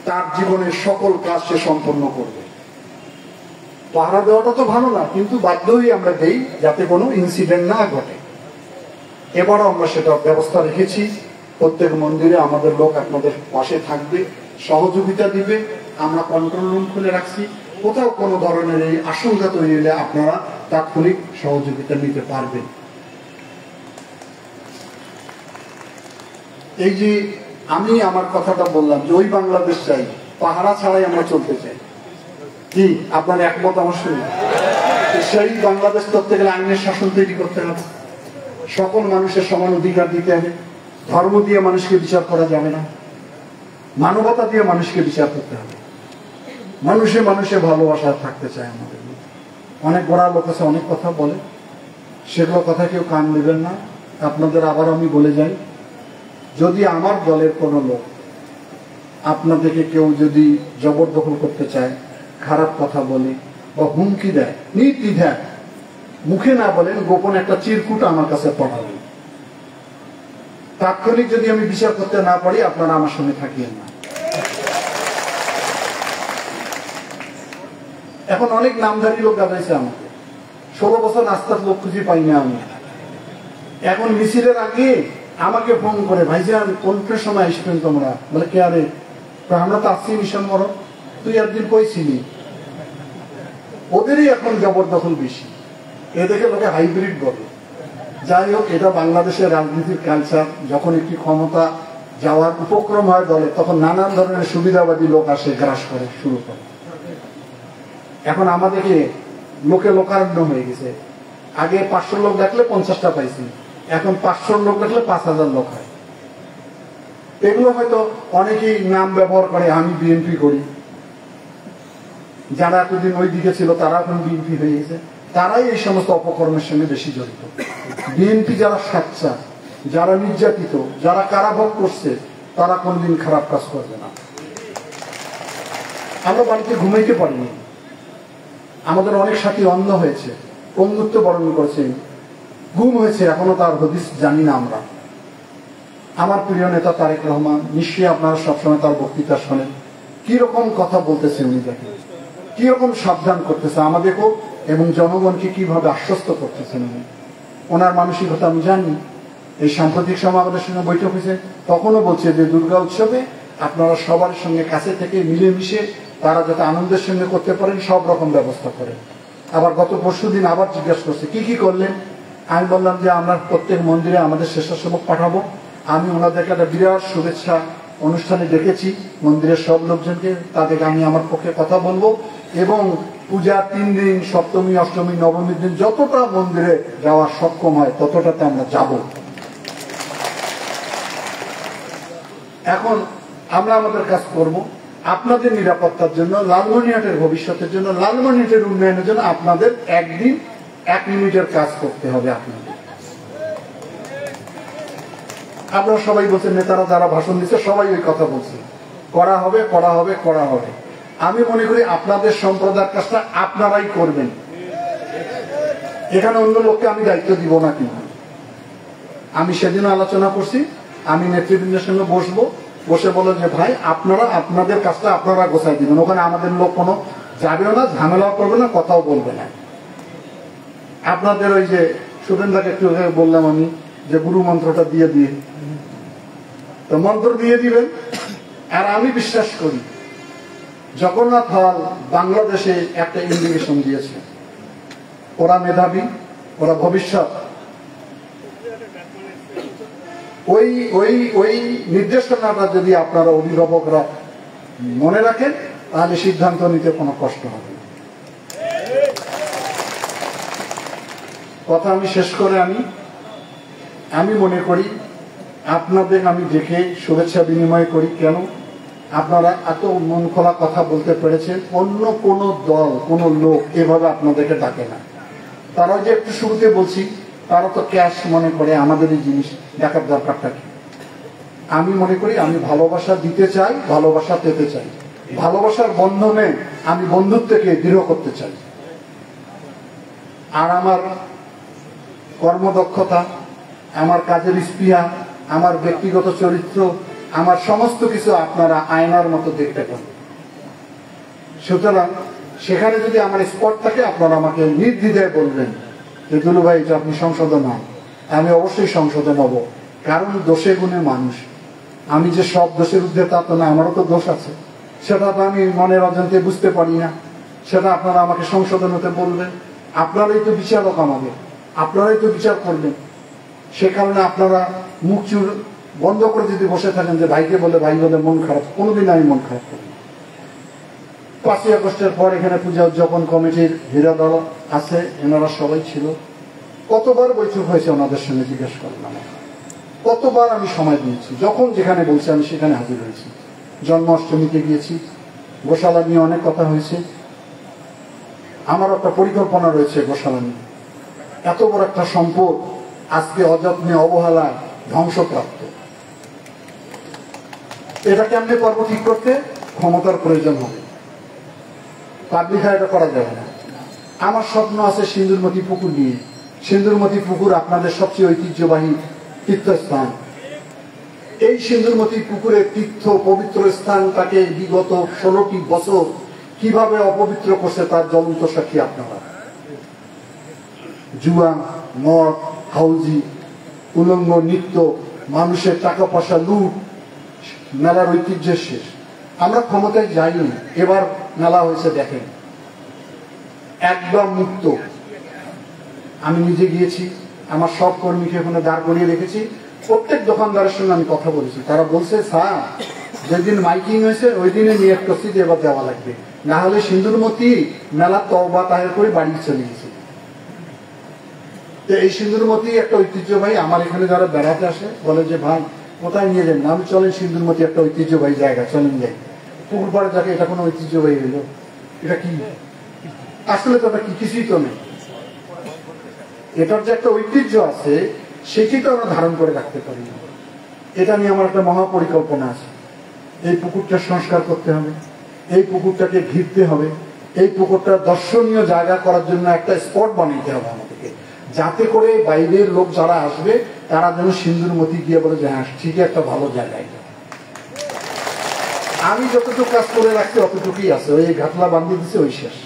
তার জীবনের সকল কাজ সে সম্পন্ন করবে। পাহারা দেওয়াটা তো ভালো না, কিন্তু বাধ্য হয়ে আমরা দেই যাতে কোনো ইনসিডেন্ট না ঘটে। এবারও আমরা সেটা ব্যবস্থা রেখেছি। প্রত্যেক মন্দিরে আমাদের লোক আপনাদের পাশে থাকবে, সহযোগিতা দিবে। আমরা কন্ট্রোল রুম খুলে রাখছি, কোথাও কোনো ধরনের এই আশঙ্কা তৈরি হলে আপনারা তাৎক্ষণিক সহযোগিতা নিতে পারবেন। এই যে আমি আমার কথাটা বললাম যে ওই বাংলাদেশ চাই, পাহারা ছাড়াই আমরা চলতে চাই। কি আপনার একমত আমার সঙ্গে? সেই বাংলাদেশ করতে গেলে আইনের শাসন তৈরি করতে হবে, সকল মানুষের সমান অধিকার দিতে হবে, ধর্ম দিয়ে মানুষকে বিচার করা যাবে না, মানবতা দিয়ে মানুষকে বিচার করতে হবে। মানুষে মানুষে ভালোবাসা থাকতে চায় আমাদের। অনেক বড় লোক আছে, অনেক কথা বলে, সেগুলো কথা কেউ কান নেবেন না। আপনাদের আবার আমি বলে যাই, যদি আমার দলের কোনো লোক আপনাদেরকে কেউ যদি জবরদখল করতে চায়, খারাপ কথা বলে বা হুমকি দেয়, নির্দ্বিধায় মুখে না বলেন, গোপন একটা চিরকুট আমার কাছে পাঠাবেন। তাৎক্ষণিক যদি আমি বিচার করতে না পারি, আপনারা আমার সঙ্গে থাকিয়েন না। এখন অনেক নামধারী লোক গাজাইছে আমাকে, 16 বছর রাস্তার লোক খুঁজে পাই না আমি। এখন মিছিলের আগে আমাকে ফোন করে, ভাইজান কোনটার সময় আসবেন তোমরা? বলে কে? আরে আমরা তো আসছি মিশন মরণ, তুই একদিন কইছিলি। ওদেরই এখন জবরদখল বেশি, এদেরকে লোকে হাইব্রিড বলে। যাই হোক, এটা বাংলাদেশের রাজনীতির কালচার। যখন একটি ক্ষমতা যাওয়ার উপক্রম হয় দলে, তখন নানান ধরনের সুবিধাবাদী লোক আসে, গ্রাস করে শুরু করে। এখন আমাদেরকে লোকে লোকারণ্য হয়ে গেছে। আগে 500 লোক দেখলে 50টা পাইছি, এখন 500 লোক দেখলে 5000 লোক হয়। এগুলো হয়তো অনেকেই নাম ব্যবহার করে, আমি বিএনপি করি। যারা এতদিন ওই দিকে ছিল তারা এখন বিএনপি হয়ে গেছে, তারাই এই সমস্ত অপকর্মের সঙ্গে বেশি জড়িত। বিএনপি যারা সাচ্চা, যারা নির্যাতিত, যারা কারাভোগ করছে, তারা কোনদিন খারাপ কাজ করবে না। আমরা বাড়িতে ঘুমাইতে পারিনি, আমাদের অনেক সাথী অন্ধ হয়েছে, পঙ্গুত্ব বরণ করেছে, গুম হয়েছে, এখনো তার হদিস জানি না আমরা। আমার প্রিয় নেতা তারেক রহমান, নিশ্চয়ই আপনারা সবসময় তার বক্তৃতা শোনেন, কিরকম কথা বলতেছে উনি, দেখেন কিরকম সাবধান করতেছে আমাদেরকেও এবং জনগণকে কিভাবে আশ্বস্ত করতেছেন উনি। ওনার মানসিকতা আমি জানি। এই সাম্প্রতিক সময় আমাদের সঙ্গে বৈঠক হয়েছে, তখনও বলছে যে দুর্গা উৎসবে আপনারা সবার সঙ্গে কাছে থেকে মিলেমিশে তারা যাতে আনন্দের সঙ্গে করতে পারেন, সব রকম ব্যবস্থা করেন। আবার গত পরশুদিন আবার জিজ্ঞাসা করছে কি করলেন। আমি বললাম যে আমরা প্রত্যেক মন্দিরে আমাদের স্বেচ্ছাসেবক পাঠাবো। আমি ওনাদেরকে একটা বিরাট শুভেচ্ছা অনুষ্ঠানে ডেকেছি, মন্দিরের সব লোকজনকে, তাদেরকে আমি আমার পক্ষে কথা বলবো এবং পূজা 3 দিন, সপ্তমী, অষ্টমী, নবমীর দিন যতটা মন্দিরে যাওয়ার সক্ষম হয় ততটাতে আমরা যাব। এখন আমরা আমাদের কাজ করব আপনাদের নিরাপত্তার জন্য, লালমনিরহাটের ভবিষ্যতের জন্য, লালমনিরহাটের উন্নয়নের জন্য। আপনাদের একদিন 1 মিনিটের কাজ করতে হবে। আপনারা সবাই বলছেন, নেতারা যারা ভাষণ দিচ্ছে সবাই ওই কথা বলছে, করা হবে করা হবে করা হবে। আমি মনে করি আপনাদের সম্প্রদায়ের কাজটা আপনারাই করবেন, এখানে অন্য লোককে আমি দায়িত্ব দিব না। কিন্তু আমি সেদিন আলোচনা করছি, আমি নেতৃবৃন্দের সঙ্গে বসবো, বসে বলো যে ভাই আপনারা আপনাদের কাজটা আপনারা গোছাই দিবেন, ওখানে আমাদের লোক কোনো যাবেও না, ঝামেলাও করবে না, কথাও বলবে না। আপনাদের ওই যে সুরেন্দ্রকে একটু বললাম আমি যে গুরু মন্ত্রটা দিয়ে তো মন্ত্র দিয়ে দিবেন। আর আমি বিশ্বাস করি জগন্নাথ হল বাংলাদেশে একটা ইন্ডিকেশন দিয়েছে, ওরা মেধাবী, ওরা ভবিষ্যৎ। ওই ওই ওই নির্দেশনাটা যদি আপনারা অভিভাবকরা মনে রাখেন, তাহলে সিদ্ধান্ত নিতে কোনো কষ্ট হবে না। কথা আমি শেষ করে আমি মনে করি আপনাদের আমি দেখে শুভেচ্ছা বিনিময় করি। কেন আপনারা এত মন খোলা কথা বলতে পেরেছেন, অন্য কোন দল কোন লোক এভাবে আপনাদেরকে ডাকে না। তারা যে একটু শুরুতে বলছি, তারা তো ক্যাশ মনে করে, আমাদের এই জিনিস দেখার দরকারটা কি। আমি মনে করি আমি ভালোবাসা দিতে চাই, ভালোবাসা পেতে চাই, ভালোবাসার বন্ধনে আমি বন্ধুত্বকে দৃঢ় করতে চাই। আর আমার কর্মদক্ষতা, আমার কাজের স্পৃহা, আমার ব্যক্তিগত চরিত্র, আমার সমস্ত কিছু আপনারা আয়নার মতো দেখতে পান। সুতরাং সেখানে যদি আমার স্পট থাকে, আপনারা আমাকে নির্দ্বিধায় বলবেন যে দুলু ভাই যে আপনি সংশোধন হন। আমি অবশ্যই সংশোধন হব, কারণ দোষে গুণে মানুষ। আমি যে সব দোষের ঊর্ধ্বে তা তো না, আমারও তো দোষ আছে, সেটা তো আমি মনের অজান্তে বুঝতে পারি না, সেটা আপনারা আমাকে সংশোধন হতে বলবেন। আপনারাই তো বিচারক আমাদের, আপনারাই তো বিচার করবেন। সে কারণে আপনারা মুখ বন্ধ করে যদি বসে থাকেন যে ভাইকে বলে ভাই বলে মন খারাপ, কোনোদিন আমি মন খারাপ করি। 5ই আগস্টের পর এখানে পূজা উদযাপন কমিটির হীরা দল আছে, এনারা সবাই ছিল। কতবার বৈঠক হয়েছে ওনাদের সঙ্গে জিজ্ঞেস করলাম, কতবার আমি সময় দিয়েছি, যখন যেখানে বলছি আমি সেখানে হাজির হয়েছি। জন্মাষ্টমীতে গিয়েছি, গোশালা নিয়ে অনেক কথা হয়েছে। আমার একটা পরিকল্পনা রয়েছে গোশালা নিয়ে। এত বড় একটা সম্পদ আজকে অযত্নে অবহেলায় ধ্বংসপ্রাপ্ত, এটা কেমনে পারবো ঠিক করতে? ক্ষমতার প্রয়োজন হবে, পাবলিক এটা করা যাবে না। আমার স্বপ্ন আছে সিন্দুরমতি পুকুর নিয়ে। সিন্দুরমতি পুকুর আপনাদের সবচেয়ে ঐতিহ্যবাহী তীর্থস্থান। এই সিন্দুরমতি পুকুরের তীর্থ পবিত্র স্থানটাকে বিগত 16টি বছর কিভাবে অপবিত্র করছে তার জ্বলন্ত সাক্ষী আপনারা। জুয়া, মদ, হাউজি, উলঙ্গ নৃত্য, মানুষের টাকা পয়সা লুট, মেলার ঐতিহ্যের শেষ। আমরা ক্ষমতায় যাইনি, এবার মেলা হয়েছে দেখেন, একদম মুক্ত। আমি নিজে গিয়েছি, আমার সব কর্মীকে ওখানে দাঁড় করিয়ে রেখেছি। প্রত্যেক দোকানদারের সঙ্গে আমি কথা বলেছি, তারা বলছে স্যার যেদিন মাইকিং হয়েছে ওই দিনে নিয়ে করছি যে এবার দেওয়া লাগবে, না হলে সিন্দুরমতি মেলা তওবা তাহের করে বাড়ি চলে গেছে। এই সিন্দুরমতি একটা ঐতিহ্যবাহী। আমার এখানে যারা বেড়াতে আসে বলে যে ভাই কোথায় নিয়ে যান? আমি চলেন সিন্দুরমতি একটা ঐতিহ্যবাহী জায়গা, চলেন যাই। পুকুর পাড়ে যাকে এটা কোনো ঐতিহ্যবাহী হইল? এটা কি আসলে? তো কি কিছুই তো নেই। এটার যে একটা ঐতিহ্য আছে সেটি তো আমরা ধারণ করে রাখতে পারি না। এটা নিয়ে আমার একটা মহাপরিকল্পনা আছে। এই পুকুরটা সংস্কার করতে হবে, এই পুকুরটাকে ঘিরতে হবে, এই পুকুরটা দর্শনীয় জায়গা করার জন্য একটা স্পট বানাইতে হবে আমাদেরকে, যাতে করে বাইরের লোক যারা আসবে তারা যেন সিন্দুরমতি গিয়ে বলে যে হ্যাঁ ঠিকই একটা ভালো জায়গায়। আমি যতটুকু কাজ করে রাখছি অতটুকুই আছে, ওই ঘাটলা বান্ধিয়ে দিচ্ছে, ওই শেষ,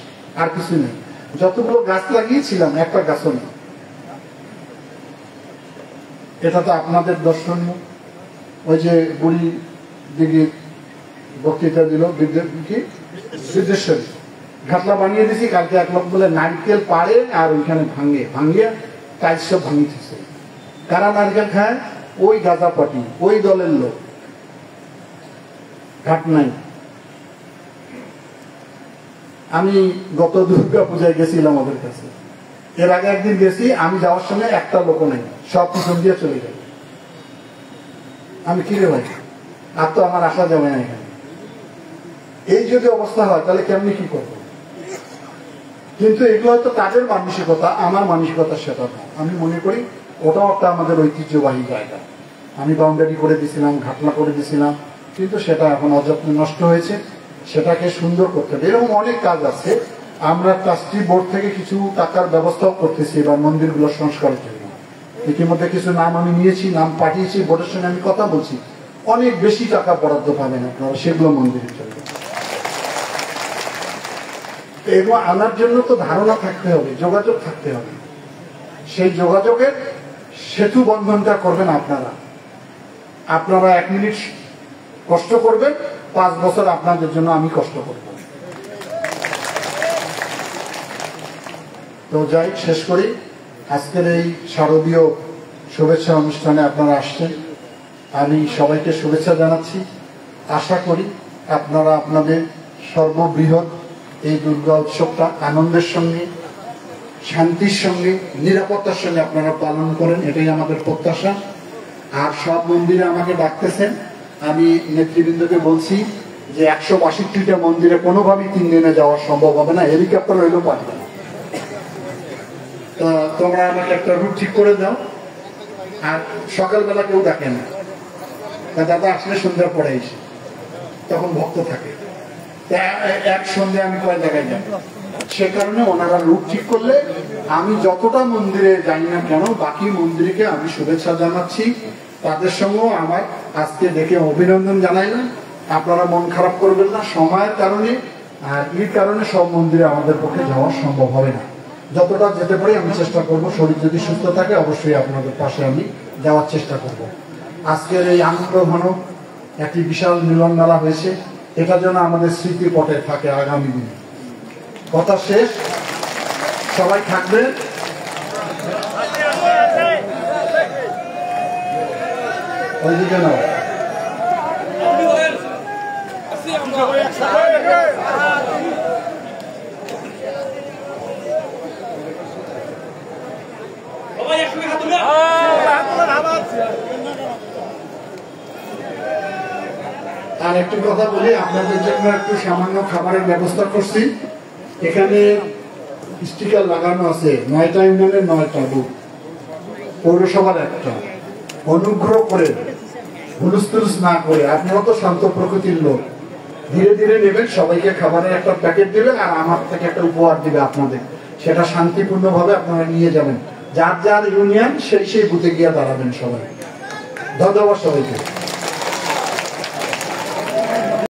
আর কিছু নেই। যতগুলো গাছ লাগিয়েছিলাম একটা গাছও নেই। এটা তো আপনাদের দর্শনীয়। ওই যে বুড়ি দিকে বক্তৃতা দিল বিদ্যেশ্বরী, ঘাটলা বানিয়ে দিছি। কালকে এক লোক বলে নারকেল পাড়ে আর ওইখানে ভাঙিয়ে টাইলস সব ভাঙিতেছে। কারা নারকেল খায়? ওই গাঁজা পার্টি, ওই দলের লোক। ঘাট নাই। আমি গত দুর্গা পূজায় গেছিলাম ওদের কাছে, এর আগে একদিন গেছি, আমি যাওয়ার সময় একটা লোক নেই, সব পিছন দিয়ে চলে গেল। আমি কিরে ভাই, আর তো আমার আসা যাবে না এখানে। এই যদি অবস্থা হয় তাহলে কেমনি কি করবো? কিন্তু এগুলো হয়তো তাদের মানসিকতা, আমার মানসিকতা সেটা না। আমি মনে করি ওটাও একটা আমাদের ঐতিহ্যবাহী জায়গা। আমি বাউন্ডারি করে দিয়েছিলাম, ঘাটলা করে দিয়েছিলাম, কিন্তু সেটা এখন অযত্নে নষ্ট হয়েছে। সেটাকে সুন্দর করতে হবে। এরকম অনেক কাজ আছে। আমরা ট্রাস্টি বোর্ড থেকে কিছু টাকার ব্যবস্থাও করতেছি এবার মন্দিরগুলো সংস্কারের জন্য। ইতিমধ্যে কিছু নাম আমি নিয়েছি, নাম পাঠিয়েছি, বোর্ডের সঙ্গে আমি কথা বলছি। অনেক বেশি টাকা বরাদ্দ পাবেন আপনারা সেগুলো মন্দিরের জন্য। এগুলো আনার জন্য তো ধারণা থাকতে হবে, যোগাযোগ থাকতে হবে। সেই যোগাযোগের সেতু বন্ধনটা করবেন আপনারা। আপনারা 1 মিনিট কষ্ট করবেন, 5 বছর আপনাদের জন্য আমি কষ্ট করব। তো যাই, শেষ করি। আজকের এই শারদীয় শুভেচ্ছা অনুষ্ঠানে আপনারা আসছেন, আমি সবাইকে শুভেচ্ছা জানাচ্ছি। আশা করি আপনারা আপনাদের সর্ববৃহৎ এই দুর্গা উৎসবটা আনন্দের সঙ্গে, শান্তির সঙ্গে, নিরাপত্তার সঙ্গে আপনারা পালন করেন, এটাই আমাদের প্রত্যাশা। আর সব মন্দিরে আমাকে ডাকতেছেন, আমি নেতৃবৃন্দকে বলছি যে 162টা মন্দিরে কোনোভাবেই 3 দিনে যাওয়া সম্ভব হবে না, হেলিকপ্টার হইলেও পারবে না। তোমরা আমাকে একটা রুট ঠিক করে দাও। আর সকালবেলা কেউ ডাকে না, দাদা আসলে সন্ধ্যার পরে এসে, তখন ভক্ত থাকে। এক সন্ধ্যে আমি কয় জায়গায় যাব, সে কারণে ওনারা রুট ঠিক করলে আমি যতটা মন্দিরে যাই না কেন বাকি মন্দিরকে আমি শুভেচ্ছা জানাচ্ছি। তাদের সঙ্গেও আমার আজকে দেখে অভিনন্দন জানাইলাম। আপনারা মন খারাপ করবেন না, সময়ের কারণে আর এই কারণে সব মন্দিরে আমাদের পক্ষে যাওয়া সম্ভব হবে না। যতটা যেতে পারি আমি চেষ্টা করব, শরীর যদি সুস্থ থাকে অবশ্যই আপনাদের পাশে আমি যাওয়ার চেষ্টা করব। আজকের এই আনন্দ ঘন একটি বিশাল মিলন মেলা হয়েছে, এটা যেন আমাদের স্মৃতি পটে থাকে আগামী দিনে। কথা শেষ, সবাই থাকবেন। ওইদিকে নাও। আর একটি কথা বলি, আপনাদের জন্য একটু সামান্য খাবারের ব্যবস্থা করছি। এখানে স্টিকার লাগানো আছে, 9টা ইউনিয়নের 9টা বুথ, পৌরসভার একটা। অনুগ্রহ করে হুলুস না করে, আপনারা তো শান্ত প্রকৃতির লোক, ধীরে ধীরে নেবেন। সবাইকে খাবারের একটা প্যাকেট দিবে আর আমার থেকে একটা উপহার দিবে আপনাদের, সেটা শান্তিপূর্ণ ভাবে আপনারা নিয়ে যাবেন। যার যার ইউনিয়ন সেই বুথে গিয়ে দাঁড়াবেন সবাই। ধন্যবাদ সবাইকে।